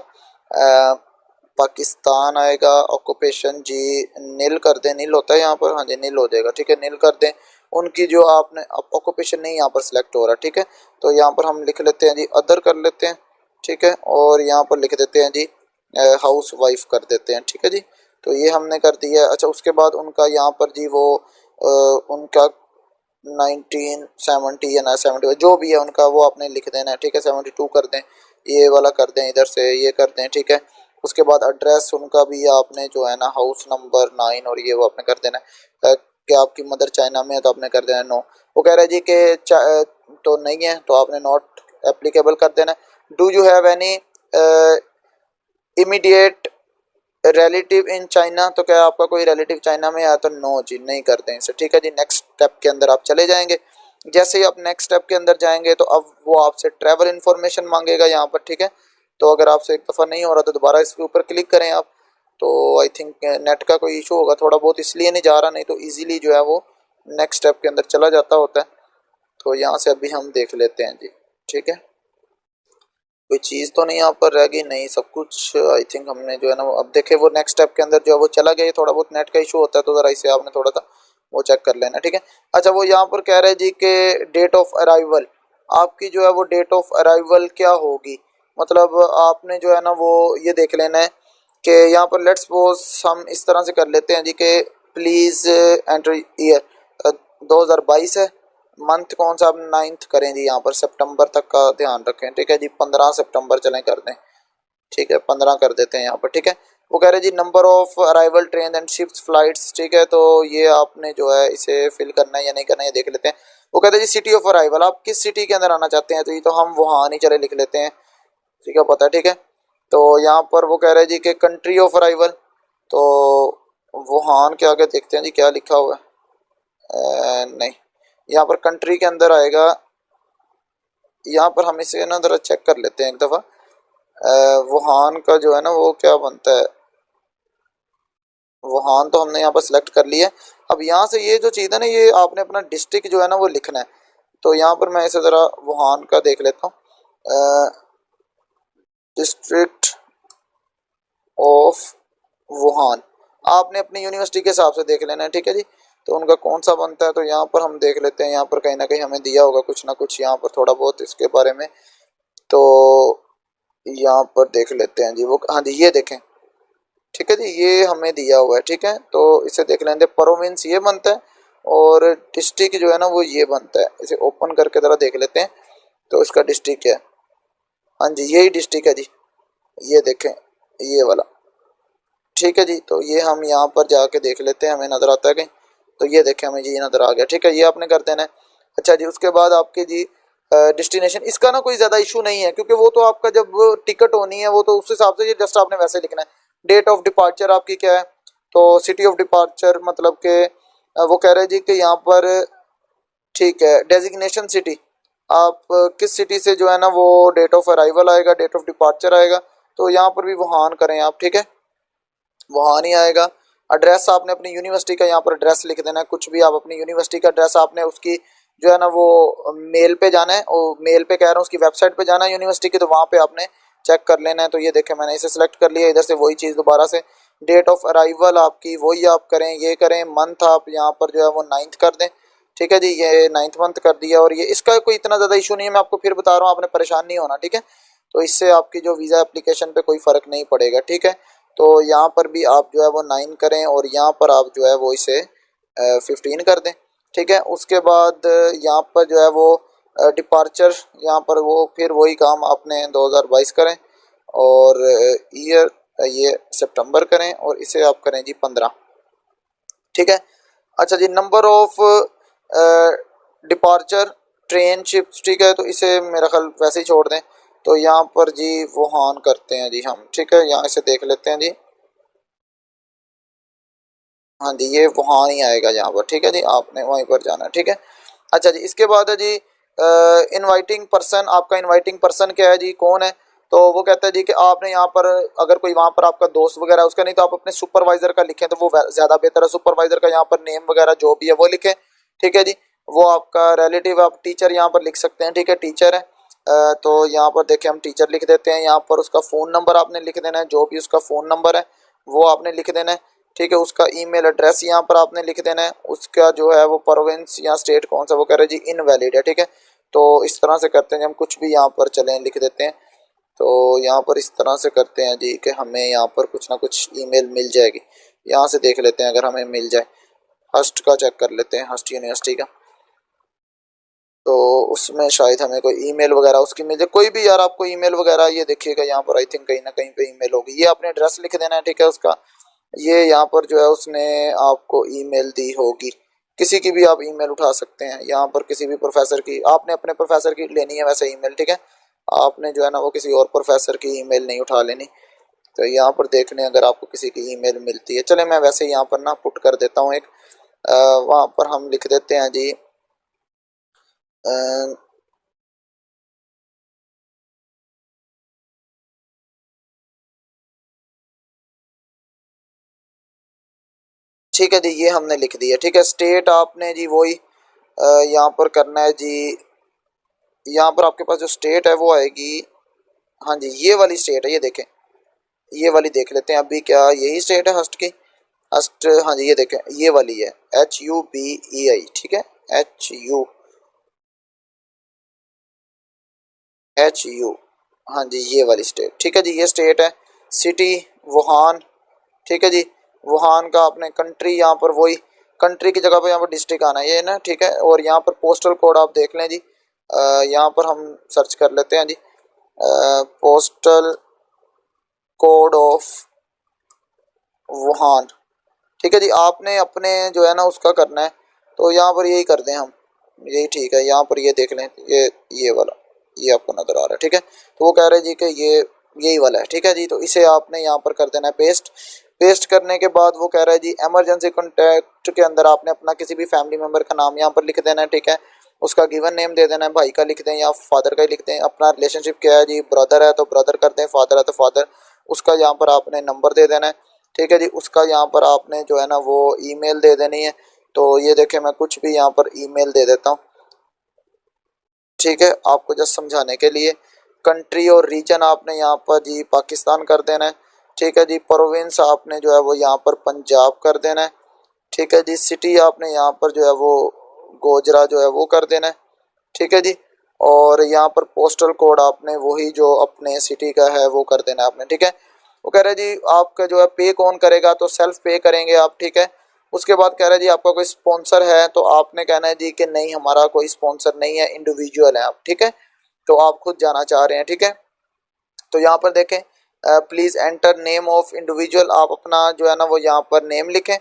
पाकिस्तान आएगा। ऑक्यूपेशन जी नील कर दें, नील होता है यहाँ पर, हाँ जी नील हो जाएगा, ठीक है, नील कर दें। उनकी जो आपने ऑक्यूपेशन नहीं यहाँ पर सिलेक्ट हो रहा, ठीक है, तो यहाँ पर हम लिख लेते हैं जी अदर कर लेते हैं, ठीक है, और यहाँ पर लिख देते हैं जी हाउस वाइफ कर देते हैं, ठीक है जी। तो ये हमने कर दिया है। अच्छा, उसके बाद उनका यहाँ पर जी वो उनका 1970 या ना 70 जो भी है उनका वो आपने लिख देना है, ठीक है, 72 कर दें, ये वाला कर दें, इधर से ये कर दें, ठीक है। उसके बाद एड्रेस उनका भी आपने जो है ना हाउस नंबर 9 और ये वो आपने कर देना है। कि आपकी मदर चाइना में है तो आपने कर देना है नो। वो कह रहा है जी कि तो नहीं है तो आपने नॉट एप्लीकेबल कर देना है। Do you have any immediate relative in China, तो क्या आपका कोई रिलेटिव चाइना में है, तो नो जी नहीं करते हैं इसे, ठीक है जी। नेक्स्ट स्टेप के अंदर आप चले जाएंगे। जैसे ही आप नेक्स्ट स्टेप के अंदर जाएंगे तो अब वो आपसे ट्रैवल इन्फॉर्मेशन मांगेगा यहाँ पर, ठीक है। तो अगर आपसे एक दफ़ा नहीं हो रहा तो दोबारा इसके ऊपर क्लिक करें आप। तो आई थिंक नेट का कोई इशू होगा थोड़ा बहुत, इसलिए नहीं जा रहा, नहीं तो ईजिली जो है वो नेक्स्ट स्टेप के अंदर चला जाता होता है। तो यहाँ से अभी हम देख लेते हैं जी, ठीक है, कोई चीज़ तो नहीं यहाँ पर रह गई, नहीं सब कुछ आई थिंक हमने जो है ना अब देखे वो नेक्स्ट स्टेप के अंदर जो है वो चला गया। थोड़ा बहुत नेट का इशू होता है तो ज़रा इसे आपने थोड़ा सा वो चेक कर लेना, ठीक है। अच्छा, वो यहाँ पर कह रहे हैं जी कि डेट ऑफ अराइवल, आपकी जो है वो डेट ऑफ अराइवल क्या होगी। मतलब आपने जो है ना वो ये देख लेना है कि यहाँ पर लेट्स सपोज हम इस तरह से कर लेते हैं जी कि प्लीज़ एंटर ईयर 2022 है, मंथ कौन सा आप 9th करें जी, यहाँ पर सितंबर तक का ध्यान रखें, ठीक है जी। 15 सितंबर चलें कर दें, ठीक है, 15 कर देते हैं यहाँ पर, ठीक है। वो कह रहे जी number of arrival train and ships flights, ठीक है, तो ये आपने जो है इसे फिल करना है या नहीं करना है ये देख लेते हैं। वो कहते हैं जी सिटी ऑफ अराइवल, आप किस सिटी के अंदर आना चाहते हैं, तो ये तो हम वुहान ही चले लिख लेते हैं, ठीक है, पता है, ठीक है। तो यहाँ पर वो कह रहे हैं जी कि कंट्री ऑफ अराइवल, तो वुहान के आगे देखते हैं जी क्या लिखा हुआ है। नहीं, यहाँ पर कंट्री के अंदर आएगा, यहाँ पर हम इसे ना जरा चेक कर लेते हैं एक दफ़ा। वुहान का जो है ना वो क्या बनता है, वुहान तो हमने यहाँ पर सिलेक्ट कर लिया है। अब यहाँ से ये जो चीज़ है ना ये आपने अपना डिस्ट्रिक्ट जो है ना वो लिखना है। तो यहाँ पर मैं इसे ज़रा वुहान का देख लेता हूँ, डिस्ट्रिक्ट ऑफ वुहान, आपने अपनी यूनिवर्सिटी के हिसाब से देख लेना है, ठीक है जी। तो उनका कौन सा बनता है तो यहाँ पर हम देख लेते हैं, यहाँ पर कहीं ना कहीं हमें दिया होगा कुछ ना कुछ यहाँ पर थोड़ा बहुत इसके बारे में। तो यहाँ पर देख लेते हैं जी वो, हाँ जी ये देखें, ठीक है जी, ये हमें दिया हुआ है। ठीक है, तो इसे देख लेंगे। प्रोविंस ये बनता है और डिस्ट्रिक्ट जो है ना वो ये बनता है। इसे ओपन करके जरा देख लेते हैं तो इसका डिस्ट्रिक्ट क्या है। हाँ जी, यही डिस्ट्रिक्ट है जी, ये देखें, ये वाला। ठीक है जी, तो ये हम यहाँ पर जाके देख लेते हैं, हमें नजर आता है कहीं। तो ये देखें, हमें ये नजर आ गया। ठीक है, ये आपने कर देना है। अच्छा जी, उसके बाद आपके जी डेस्टिनेशन, इसका ना कोई ज्यादा इशू नहीं है क्योंकि वो तो आपका जब टिकट होनी है वो तो उस हिसाब से ये जस्ट आपने वैसे लिखना है। डेट ऑफ डिपार्चर आपकी क्या है, तो सिटी ऑफ डिपार्चर मतलब के वो कह रहे हैं जी कि यहाँ पर, ठीक है, डेजिग्नेशन सिटी, आप किस सिटी से जो है ना वो डेट ऑफ अराइवल आएगा, डेट ऑफ डिपार्चर आएगा, तो यहाँ पर भी वुहान करें आप। ठीक है, वहाँ नहीं आएगा। एड्रेस आपने अपनी यूनिवर्सिटी का यहाँ पर एड्रेस लिख देना है, कुछ भी आप अपनी यूनिवर्सिटी का एड्रेस आपने उसकी जो है ना वो मेल पे जाना है, और मेल पे कह रहा हूँ उसकी वेबसाइट पे जाना है यूनिवर्सिटी की, तो वहाँ पे आपने चेक कर लेना है। तो ये देखें, मैंने इसे सिलेक्ट कर लिया। इधर से वही चीज़ दोबारा से, डेट ऑफ अराइवल आपकी वही आप करें, ये करें। मंथ आप यहाँ पर जो है वो 9th कर दें। ठीक है जी, ये 9th मंथ कर दिया। और ये इसका कोई इतना ज़्यादा इशू नहीं है, मैं आपको फिर बता रहा हूँ, आपने परेशान नहीं होना। ठीक है, तो इससे आपकी जो वीज़ा एप्लीकेशन पे कोई फ़र्क नहीं पड़ेगा। ठीक है, तो यहाँ पर भी आप जो है वो 9 करें और यहाँ पर आप जो है वो इसे 15 कर दें। ठीक है, उसके बाद यहाँ पर जो है वो डिपार्चर, यहाँ पर वो फिर वही काम आपने 2022 करें और ईयर ये सितंबर करें और इसे आप करें जी 15। ठीक है, अच्छा जी, number of departure train ships. ठीक है, तो इसे मेरा ख्याल वैसे ही छोड़ दें। तो यहाँ पर जी वुहान करते हैं जी हम। ठीक है, यहाँ से देख लेते हैं जी। हाँ जी, ये वहाँ ही आएगा यहाँ पर। ठीक है जी, आपने वहीं पर जाना है। ठीक है, अच्छा जी, इसके बाद है जी इनवाइटिंग पर्सन। आपका इनवाइटिंग पर्सन क्या है जी, कौन है, तो वो कहता है जी कि आपने यहाँ पर अगर कोई वहाँ पर आपका दोस्त वगैरह है उसका, नहीं तो आप अपने सुपरवाइजर का लिखें तो वो ज़्यादा बेहतर है। सुपरवाइजर का यहाँ पर नेम वगैरह जो भी है वो लिखें। ठीक है जी, वो आपका रिलेटिव, आप टीचर यहाँ पर लिख सकते हैं। ठीक है, टीचर है तो यहाँ पर देखें हम टीचर लिख देते हैं। यहाँ पर उसका फ़ोन नंबर आपने लिख देना है, जो भी उसका फ़ोन नंबर है वो आपने लिख देना है। ठीक है, उसका ईमेल एड्रेस यहाँ पर आपने लिख देना है। उसका जो है वो प्रोविंस या स्टेट कौन सा, वो कह रहे हैं जी इनवैलिड है। ठीक है, तो इस तरह से करते हैं, हम कुछ भी यहाँ पर चलें लिख देते हैं। तो यहाँ पर इस तरह से करते हैं जी कि हमें यहाँ पर कुछ ना कुछ ईमेल मिल जाएगी। यहाँ से देख लेते हैं अगर हमें मिल जाए। हस्ट का चेक कर लेते हैं, हस्ट यूनिवर्सिटी का, तो उसमें शायद हमें कोई ईमेल वगैरह उसकी मिल जाए। कोई भी यार आपको ईमेल वगैरह ये देखिएगा यहाँ पर, आई थिंक कहीं ना कहीं पे ईमेल होगी। ये आपने एड्रेस लिख देना है। ठीक है, उसका ये यहाँ पर जो है उसने आपको ईमेल दी होगी। किसी की भी आप ईमेल उठा सकते हैं यहाँ पर, किसी भी प्रोफेसर की आपने अपने प्रोफेसर की लेनी है वैसे ईमेल। ठीक है, आपने जो है ना वो किसी और प्रोफेसर की ईमेल नहीं उठा लेनी। तो यहाँ पर देख लें अगर आपको किसी की ईमेल मिलती है। चले, मैं वैसे यहाँ पर ना पुट कर देता हूँ एक, वहाँ पर हम लिख देते हैं जी ठीक है जी, ये हमने लिख दिया। ठीक है, स्टेट आपने जी वही यहाँ पर करना है जी। यहाँ पर आपके पास जो स्टेट है वो आएगी, हाँ जी ये वाली स्टेट है, ये देखें, ये वाली देख लेते हैं अभी, क्या यही स्टेट है हस्ट की। हस्ट, हाँ जी ये देखें, ये वाली है HUBEI। ठीक है, HU, हाँ जी ये वाली स्टेट। ठीक है जी, ये स्टेट है। City Wuhan. ठीक है जी, वुहान का आपने कंट्री यहाँ पर वही, कंट्री की जगह पर यहाँ पर डिस्ट्रिक्ट आना है ये ना। ठीक है, और यहाँ पर पोस्टल कोड आप देख लें जी। यहाँ पर हम सर्च कर लेते हैं जी, पोस्टल कोड ऑफ वुहान। ठीक है जी, आपने अपने जो है ना उसका करना है, तो यहाँ पर यही कर दें हम, यही ठीक है। यहाँ पर ये देख लें, ये वाला, ये आपको नजर आ रहा है। ठीक है, तो वो कह रहे हैं जी कि ये यही वाला है। ठीक है जी, तो इसे आपने यहाँ पर कर देना है पेस्ट। पेस्ट करने के बाद वो कह रहा है जी इमरजेंसी कॉन्टैक्ट के अंदर आपने अपना किसी भी फैमिली मेम्बर का नाम यहाँ पर लिख देना है। ठीक है, उसका गिवन नेम दे देना है, भाई का लिख दें या फादर का ही लिख दें। अपना रिलेशनशिप क्या है जी, ब्रदर है तो ब्रदर कर दें, फादर है तो फादर, उसका यहाँ पर आपने नंबर दे देना है। ठीक है जी, उसका यहाँ पर आपने जो है ना वो ईमेल दे देनी है। तो ये देखें, मैं कुछ भी यहाँ पर ईमेल दे देता हूँ। ठीक है, आपको जस्ट समझाने के लिए। कंट्री और रीजन आपने यहाँ पर जी पाकिस्तान कर देना है। ठीक है जी, प्रोविंस आपने जो है वो यहाँ पर पंजाब कर देना है। ठीक है जी, सिटी आपने यहाँ पर जो है वो गोजरा जो है वो कर देना है। ठीक है जी, और यहाँ पर पोस्टल कोड आपने वही जो अपने सिटी का है वो कर देना है आपने। ठीक है, वो कह रहे हैं जी आपका जो है पे कौन करेगा, तो सेल्फ पे करेंगे आप, ठीक है। उसके बाद कह रहा है जी आपका कोई स्पॉन्सर है, तो आपने कहना है जी कि नहीं हमारा कोई स्पॉन्सर नहीं है, इंडिविजुअल है आप, ठीक है। तो आप खुद जाना चाह रहे हैं, ठीक है। तो यहाँ पर देखें please enter name of individual, आप अपना जो है ना वो यहाँ पर नेम लिखें,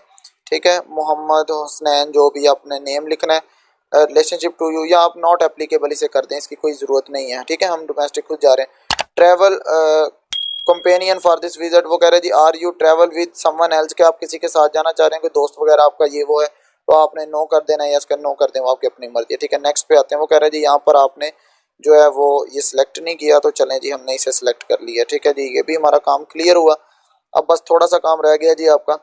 ठीक है। मोहम्मद हुसनैन जो भी आपने नेम लिखना है। रिलेशनशिप टू यू, या आप नॉट एप्लीकेबल इसे कर दें, इसकी कोई ज़रूरत नहीं है, ठीक है। हम डोमेस्टिक खुद जा रहे हैं। Travel companion for this visit, वो कह रहे हैं जी are you travel with someone else, के आप किसी के साथ जाना चाह रहे हैं, कोई दोस्त वगैरह आपका ये वो है, तो आपने नो कर देना है, यस कर नो कर दें, वो आपकी अपनी मर्जी है, ठीक है। नेक्स्ट पे आते हैं। वो कह रहे हैं जी यहाँ पर आपने जो है वो ये सिलेक्ट नहीं किया, तो चलें जी हमने इसे सिलेक्ट कर लिया, ठीक है जी। ये भी हमारा काम क्लियर हुआ। अब बस थोड़ा सा काम रह गया जी आपका।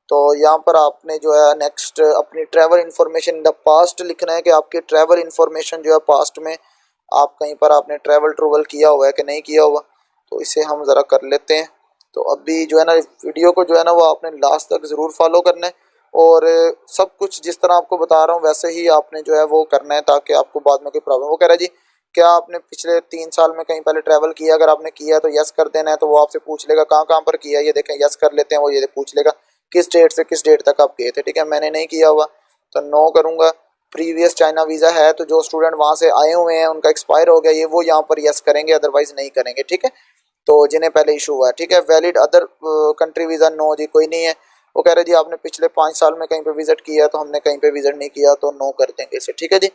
तो यहाँ पर आपने जो है नेक्स्ट अपनी travel information in the past लिखना है, कि आपकी ट्रैवल इन्फॉर्मेशन जो है पास्ट में आप कहीं पर आपने ट्रैवल ट्रूवल किया हुआ है कि नहीं किया हुआ, तो इसे हम ज़रा कर लेते हैं। तो अभी जो है ना वीडियो को जो है ना वो आपने लास्ट तक ज़रूर फॉलो करना है, और सब कुछ जिस तरह आपको बता रहा हूँ वैसे ही आपने जो है वो करना है, ताकि आपको बाद में कोई प्रॉब्लम। वो कह रहा है जी क्या आपने पिछले 3 साल में कहीं पहले ट्रैवल किया, अगर आपने किया तो यस कर देना है, तो वो आपसे पूछ लेगा कहाँ कहाँ पर किया, ये देखें यस कर लेते हैं, वो ये पूछ लेगा किस डेट से किस डेट तक आप गए थे, ठीक है। मैंने नहीं किया हुआ तो नो करूँगा। प्रीवियस चाइना वीज़ा है, तो जो स्टूडेंट वहाँ से आए हुए हैं उनका एक्सपायर हो गया, ये वो यहाँ पर यस करेंगे, अदरवाइज नहीं करेंगे, ठीक है। तो जिन्हें पहले इशू हुआ है, ठीक है। Valid other country visa, no जी कोई नहीं है। वो कह रहे जी आपने पिछले 5 साल में कहीं पे विजिट किया, तो हमने कहीं पे विजिट नहीं किया, तो नो कर देंगे इसे, ठीक है जी।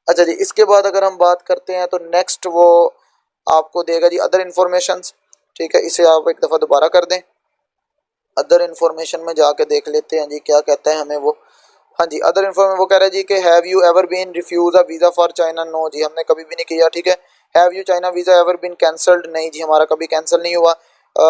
अच्छा जी, इसके बाद अगर हम बात करते हैं तो नेक्स्ट वो आपको देगा जी अदर इन्फॉर्मेशंस, ठीक है। इसे आप एक दफ़ा दोबारा कर दें। अदर इन्फॉर्मेशन में जाके देख लेते हैं जी क्या कहता है हमें वो। हाँ जी, अदर इन्फॉर्मेशन, वो कह रहा है जी कि have you ever been refuse a visa for China, no जी हमने कभी भी नहीं किया, ठीक है। Have you China visa ever been cancelled, नहीं जी हमारा कभी कैंसिल नहीं हुआ।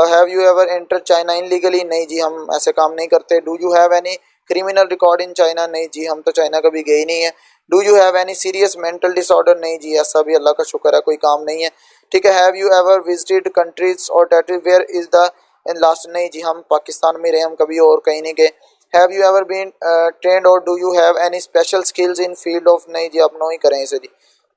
Have you ever enter China illegally, नहीं जी हम ऐसे काम नहीं करते। Do you have any criminal record in China, नहीं जी हम तो चाइना कभी गए ही नहीं है। Do you have any serious mental disorder, नहीं जी ऐसा भी अल्लाह का शुक्र है कोई काम नहीं है, ठीक है। Have you ever visited countries or territory where is the in last, नहीं जी हम पाकिस्तान में रहे, हम कभी और कहीं नहीं गए। Have you ever been trained or do you have any special skills in field of, नहीं जी आप नो ही करें इसे जी।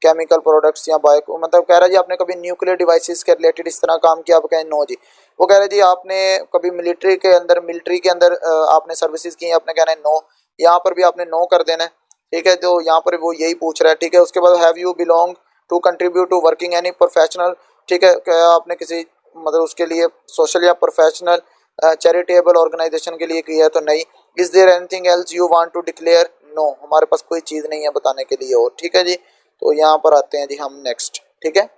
केमिकल प्रोडक्ट्स या बायो, मतलब कह रहा है जी आपने कभी न्यूक्लियर डिवाइसेस के रिलेटेड इस तरह काम किया, आप कहें नो जी। वो कह रहे जी आपने कभी मिलिट्री के अंदर आपने सर्विसेज की, आपने कहना है नो, यहाँ पर भी आपने नो कर देना है, ठीक है। तो यहाँ पर वो यही पूछ रहा है, ठीक है। उसके बाद have you belong to contribute to working any professional, ठीक है। क्या आपने किसी मतलब उसके लिए सोशल या प्रोफेशनल चैरिटेबल ऑर्गेनाइजेशन के लिए किया है, तो नहीं। Is there anything else you want to declare, no हमारे पास कोई चीज़ नहीं है बताने के लिए और, ठीक है जी। तो यहाँ पर आते हैं जी हम नेक्स्ट, ठीक है।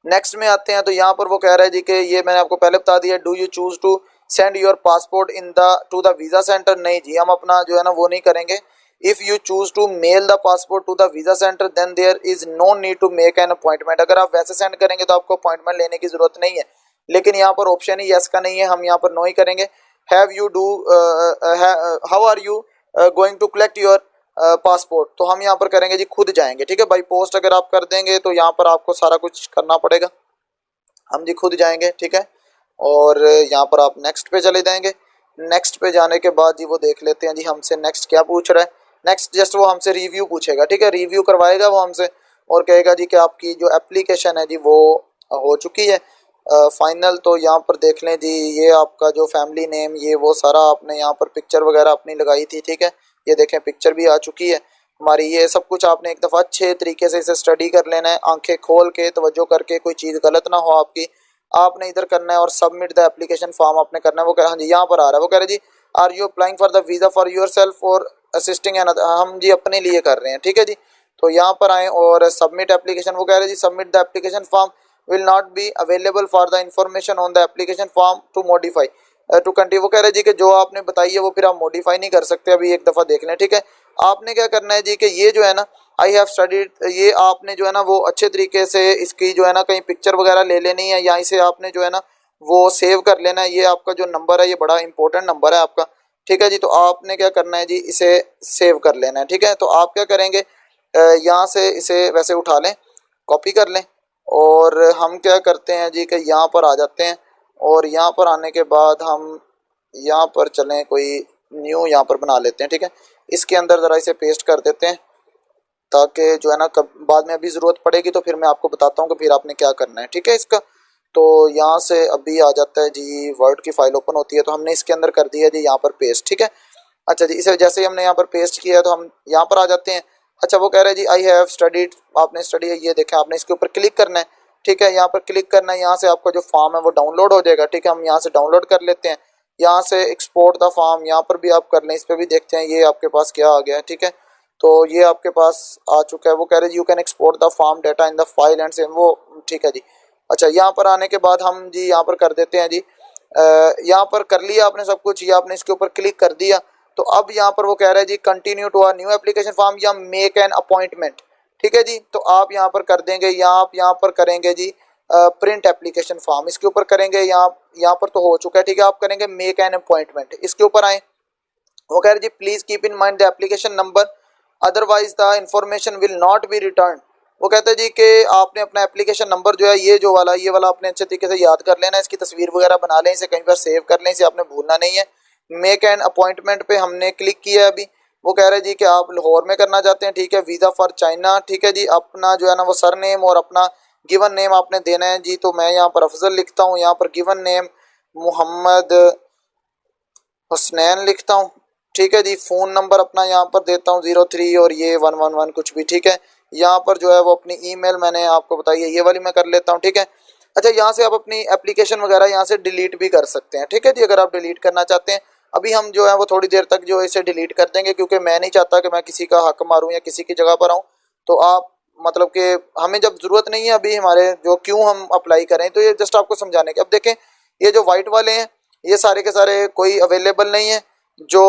नेक्स्ट में आते हैं तो यहाँ पर वो कह रहा है जी कि ये मैंने आपको पहले बता दिया। Do you choose to send your passport in the to the visa centre, नहीं जी हम अपना जो है ना वो नहीं करेंगे। If you choose to mail the passport to the visa centre then there is no need to make an appointment, अगर आप वैसे सेंड करेंगे तो आपको अपॉइंटमेंट लेने की जरूरत नहीं है, लेकिन यहाँ पर ऑप्शन ही यस का नहीं है, हम यहाँ पर नो ही करेंगे। Have you do how are you going to collect your passport, तो हम यहाँ पर करेंगे जी खुद जाएंगे, ठीक है। बाई पोस्ट अगर आप कर देंगे तो यहाँ पर आपको सारा कुछ करना पड़ेगा, हम जी खुद जाएंगे, ठीक है। और यहाँ पर आप नेक्स्ट पे चले जाएंगे। नेक्स्ट पे जाने के बाद जी वो देख लेते हैं जी हमसे नेक्स्ट क्या पूछ रहा है। नेक्स्ट जस्ट वो हमसे रिव्यू पूछेगा, ठीक है। रिव्यू करवाएगा वो हमसे और कहेगा जी कि आपकी जो एप्लीकेशन है जी वो हो चुकी है फाइनल। तो यहाँ पर देख लें जी ये आपका जो फैमिली नेम ये वो सारा आपने यहाँ पर पिक्चर वगैरह अपनी लगाई थी, ठीक है। ये देखें पिक्चर भी आ चुकी है हमारी। ये सब कुछ आपने एक दफ़ा अच्छे तरीके से इसे स्टडी कर लेना है, आंखें खोल के तवज्जो करके, कोई चीज़ गलत ना हो आपकी, आपने इधर करना है। और सबमिट द एप्लीकेशन फॉर्म आपने करना है। वो कह हाँ जी यहाँ पर आ रहा है, वो कह रहे जी are you applying for the visa for your self or assisting an, हम जी अपने लिए कर रहे हैं, ठीक है जी। तो यहाँ पर आए और सबमिट एप्लीकेशन, वो कह रहे जी submit the application form will not be available for the information on the application form to modify to continue, वो कह रहे जी कि जो आपने बताई है वो फिर आप मॉडिफाई नहीं कर सकते, अभी एक दफ़ा देख लें, ठीक है। आपने क्या करना है जी कि ये जो है ना आई हैव स्टडीड, ये आपने जो है ना वो अच्छे तरीके से इसकी जो है ना कहीं पिक्चर वगैरह ले लेनी है, यहीं से आपने जो है ना वो सेव कर लेना है। ये आपका जो नंबर है ये बड़ा इंपॉर्टेंट नंबर है आपका, ठीक है जी। तो आपने क्या करना है जी इसे सेव कर लेना है, ठीक है। तो आप क्या करेंगे यहाँ से इसे वैसे उठा लें, कॉपी कर लें, और हम क्या करते हैं जी कि यहाँ पर आ जाते हैं। और यहाँ पर आने के बाद हम यहाँ पर चलें, कोई न्यू यहाँ पर बना लेते हैं, ठीक है। इसके अंदर ज़रा इसे पेस्ट कर देते हैं ताकि जो है ना कब बाद में अभी ज़रूरत पड़ेगी तो फिर मैं आपको बताता हूँ कि फिर आपने क्या करना है, ठीक है इसका। तो यहाँ से अभी आ जाता है जी, वर्ड की फाइल ओपन होती है तो हमने इसके अंदर कर दिया जी यहाँ पर पेस्ट, ठीक है। अच्छा जी, इसे जैसे ही हमने यहाँ पर पेस्ट किया तो हम यहाँ पर आ जाते हैं। अच्छा, वो कह रहे हैं जी आई हैव स्टडीड, आपने स्टडी है, ये देखें आपने इसके ऊपर क्लिक करना है, ठीक है। यहाँ पर क्लिक करना है, यहाँ से आपका जो फॉर्म है वो डाउनलोड हो जाएगा, ठीक है। हम यहाँ से डाउनलोड कर लेते हैं, यहाँ से एक्सपोर्ट द फॉर्म यहाँ पर भी आप कर लें, इस पर भी देखते हैं ये आपके पास क्या आ गया है, ठीक है। तो ये आपके पास आ चुका है। वो कह रहे हैं you can export the form data in the file and same, वो ठीक है जी। अच्छा, यहाँ पर आने के बाद हम जी यहाँ पर कर देते हैं जी, यहाँ पर कर लिया आपने सब कुछ, ये आपने इसके ऊपर क्लिक कर दिया। तो अब यहाँ पर वो कह रहा है जी continue to a new application form या मेक एन अपॉइंटमेंट, ठीक है जी। तो आप यहाँ पर कर देंगे, आप यहाँ पर करेंगे जी प्रिंट एप्लीकेशन फॉर्म, इसके ऊपर करेंगे, यहाँ पर तो हो चुका है, ठीक है। आप करेंगे मेक एन अपॉइंटमेंट, इसके ऊपर आए। वो कह रहे जी please keep in mind the application number otherwise the information will not be return. वो कहते हैं जी कि आपने अपना एप्लीकेशन नंबर जो है ये वाला आपने अच्छे तरीके से याद कर लेना है, इसकी तस्वीर वगैरह बना लें, इसे कहीं पर सेव कर लें, इसे आपने भूलना नहीं है। मेक एन अपॉइंटमेंट पे हमने क्लिक किया है अभी। वो कह रहे हैं जी कि आप लाहौर में करना चाहते हैं, ठीक है। वीज़ा फॉर चाइना, ठीक है जी। अपना जो है ना वो सर नेम और अपना गिवन नेम आपने देना है जी। तो मैं यहाँ पर अफजल लिखता हूँ, यहाँ पर गिवन नेम मोहम्मद हुसनैन लिखता हूँ, ठीक है जी। फ़ोन नंबर अपना यहाँ पर देता हूँ 03 और ये 111 कुछ भी, ठीक है। यहाँ पर जो है वो अपनी ईमेल मैंने आपको बताई है, ये वाली मैं कर लेता हूँ, ठीक है। अच्छा, यहाँ से आप अपनी एप्लीकेशन वगैरह यहाँ से डिलीट भी कर सकते हैं, ठीक है जी, अगर आप डिलीट करना चाहते हैं। अभी हम जो है वो थोड़ी देर तक जो इसे डिलीट कर देंगे, क्योंकि मैं नहीं चाहता कि मैं किसी का हक मारूं या किसी की जगह पर आऊं। तो आप मतलब कि हमें जब ज़रूरत नहीं है अभी हमारे जो क्यों हम अप्लाई करें, तो ये जस्ट आपको समझाने के। अब देखें ये जो वाइट वाले हैं ये सारे के सारे कोई अवेलेबल नहीं है जो,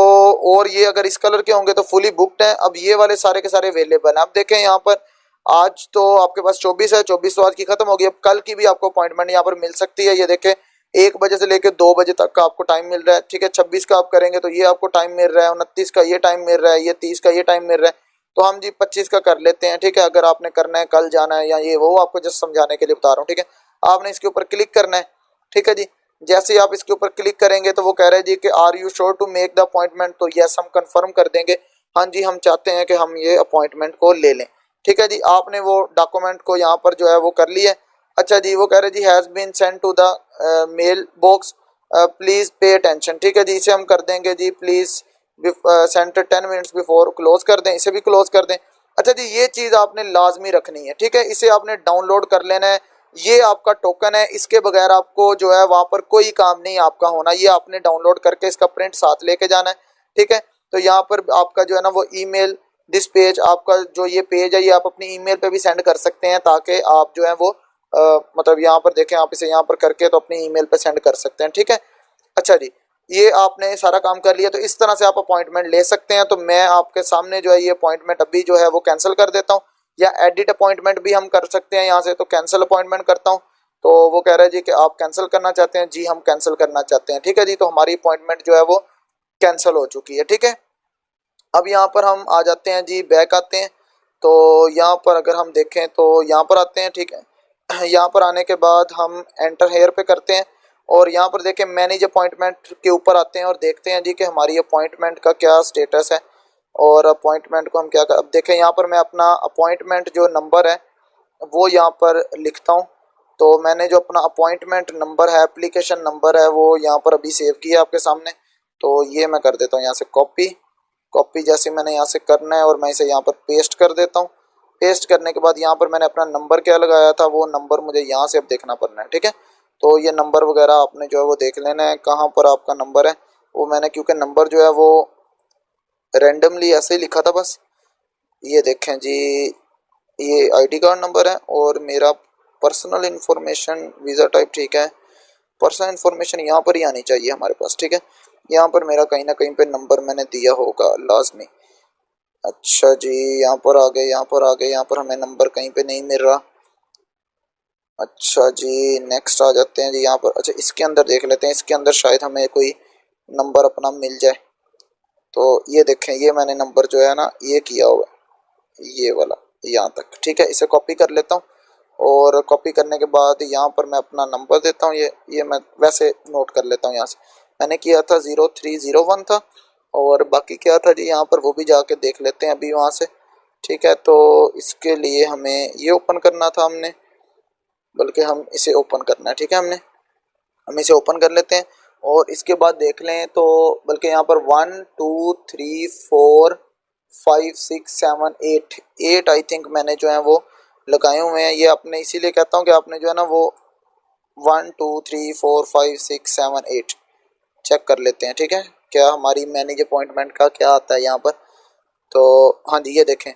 और ये अगर इस कलर के होंगे तो फुली बुकड है। अब ये वाले सारे के सारे अवेलेबल हैं। अब देखें यहाँ पर आज तो आपके पास 24 है, 24 तो आज की खत्म होगी। अब कल की भी आपको अपॉइंटमेंट यहाँ पर मिल सकती है। ये देखें 1 बजे से लेकर 2 बजे तक का आपको टाइम मिल रहा है, ठीक है। 26 का आप करेंगे तो ये आपको टाइम मिल रहा है, 29 का ये टाइम मिल रहा है, ये 30 का ये टाइम मिल रहा है। तो हम जी 25 का कर लेते हैं, ठीक है। अगर आपने करना है कल जाना है या ये वो आपको जस्ट समझाने के लिए बता रहा हूँ, ठीक है। आपने इसके ऊपर क्लिक करना है, ठीक है जी। जैसे ही आप इसके ऊपर क्लिक करेंगे तो वो कह रहे हैं जी कि are you sure to make the appointment, तो यस हम कंफर्म कर देंगे, हाँ जी हम चाहते हैं कि हम ये अपॉइंटमेंट को ले लें, ठीक है जी। आपने वो डॉक्यूमेंट को यहाँ पर जो है वो कर लिया। अच्छा जी, वो कह रहे हैं जी has been send to the mail box please pay attention, ठीक है जी। इसे हम कर देंगे जी please send 10 minutes before, close कर दें, इसे भी क्लोज कर दें। अच्छा जी, ये चीज़ आपने लाजमी रखनी है, ठीक है। इसे आपने डाउनलोड कर लेना है, ये आपका टोकन है, इसके बगैर आपको जो है वहां पर कोई काम नहीं आपका होना। ये आपने डाउनलोड करके इसका प्रिंट साथ लेके जाना है, ठीक है। तो यहाँ पर आपका जो है ना वो ईमेल दिस पेज, आपका जो ये पेज है ये आप अपनी ईमेल पे भी सेंड कर सकते हैं, ताकि आप जो है वो मतलब यहाँ पर देखें, आप इसे यहाँ पर करके तो अपनी ईमेल पे सेंड कर सकते हैं, ठीक है। अच्छा जी, ये आपने सारा काम कर लिया, तो इस तरह से आप अपॉइंटमेंट ले सकते हैं। तो मैं आपके सामने जो है ये अपॉइंटमेंट अभी जो है वो कैंसिल कर देता हूँ, या एडिट अपॉइंटमेंट भी हम कर सकते हैं यहाँ से। तो कैंसिल अपॉइंटमेंट करता हूँ। तो वो कह रहा है जी कि आप कैंसिल करना चाहते हैं, जी हम कैंसिल करना चाहते हैं, ठीक है जी। तो हमारी अपॉइंटमेंट जो है वो कैंसिल हो चुकी है, ठीक है। अब यहाँ पर हम आ जाते हैं जी, बैक आते हैं। तो यहाँ पर अगर हम देखें तो यहाँ पर आते हैं, ठीक है। यहाँ पर आने के बाद हम एंटर हेयर पे करते हैं और यहाँ पर देखें मैनेज अपॉइंटमेंट के ऊपर आते हैं और देखते हैं जी कि हमारी अपॉइंटमेंट का क्या स्टेटस है और अपॉइंटमेंट को हम क्या कर। अब देखें यहाँ पर मैं अपना अपॉइंटमेंट जो नंबर है वो यहाँ पर लिखता हूँ। तो मैंने जो अपना अपॉइंटमेंट नंबर है, एप्लीकेशन नंबर है, वो यहाँ पर अभी सेव किया आपके सामने। तो ये मैं कर देता हूँ यहाँ से कॉपी। कॉपी जैसे मैंने यहाँ से करना है और मैं इसे यहाँ पर पेस्ट कर देता हूँ। पेस्ट करने के बाद यहाँ पर मैंने अपना नंबर क्या लगाया था वो नंबर मुझे यहाँ से अब देखना पड़ना है, ठीक है। तो ये नंबर वगैरह आपने जो है वो देख लेना है कहाँ पर आपका नंबर है। वो मैंने क्योंकि नंबर जो है वो रैंडमली ऐसे ही लिखा था बस। ये देखें जी, ये आईडी कार्ड नंबर है और मेरा पर्सनल इंफॉर्मेशन वीज़ा टाइप, ठीक है। पर्सनल इंफॉर्मेशन यहाँ पर ही आनी चाहिए हमारे पास, ठीक है। यहाँ पर मेरा कहीं ना कहीं पे नंबर मैंने दिया होगा लाजमी। अच्छा जी, यहाँ पर आ गए, यहाँ पर आ गए, यहाँ पर हमें नंबर कहीं पे नहीं मिल रहा। अच्छा जी, नेक्स्ट आ जाते हैं जी यहाँ पर। अच्छा, इसके अंदर देख लेते हैं, इसके अंदर शायद हमें कोई नंबर अपना मिल जाए। तो ये देखें, ये मैंने नंबर जो है ना ये किया हुआ है, ये वाला यहाँ तक, ठीक है। इसे कॉपी कर लेता हूँ और कॉपी करने के बाद यहाँ पर मैं अपना नंबर देता हूँ। ये मैं वैसे नोट कर लेता हूँ। यहाँ से मैंने किया था 0301 था और बाकी क्या था जी यहाँ पर वो भी जाके देख लेते हैं अभी वहाँ से, ठीक है। तो इसके लिए हमें ये ओपन करना था हमने, बल्कि हम इसे ओपन करना है, ठीक है। हम इसे ओपन कर लेते हैं और इसके बाद देख लें तो बल्कि यहाँ पर 1 2 3 4 5 6 7 8 आई थिंक मैंने जो है वो लगाए हुए हैं। ये आपने इसीलिए कहता हूँ कि आपने जो है ना वो 1 2 3 4 5 6 7 8 चेक कर लेते हैं, ठीक है। क्या हमारी मैनेज अपॉइंटमेंट का क्या आता है यहाँ पर। तो हाँ जी, ये देखें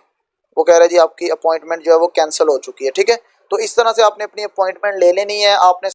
वो कह रहा है जी आपकी अपॉइंटमेंट जो है वो कैंसिल हो चुकी है, ठीक है। तो इस तरह से आपने अपनी अपॉइंटमेंट ले लेनी है। आपने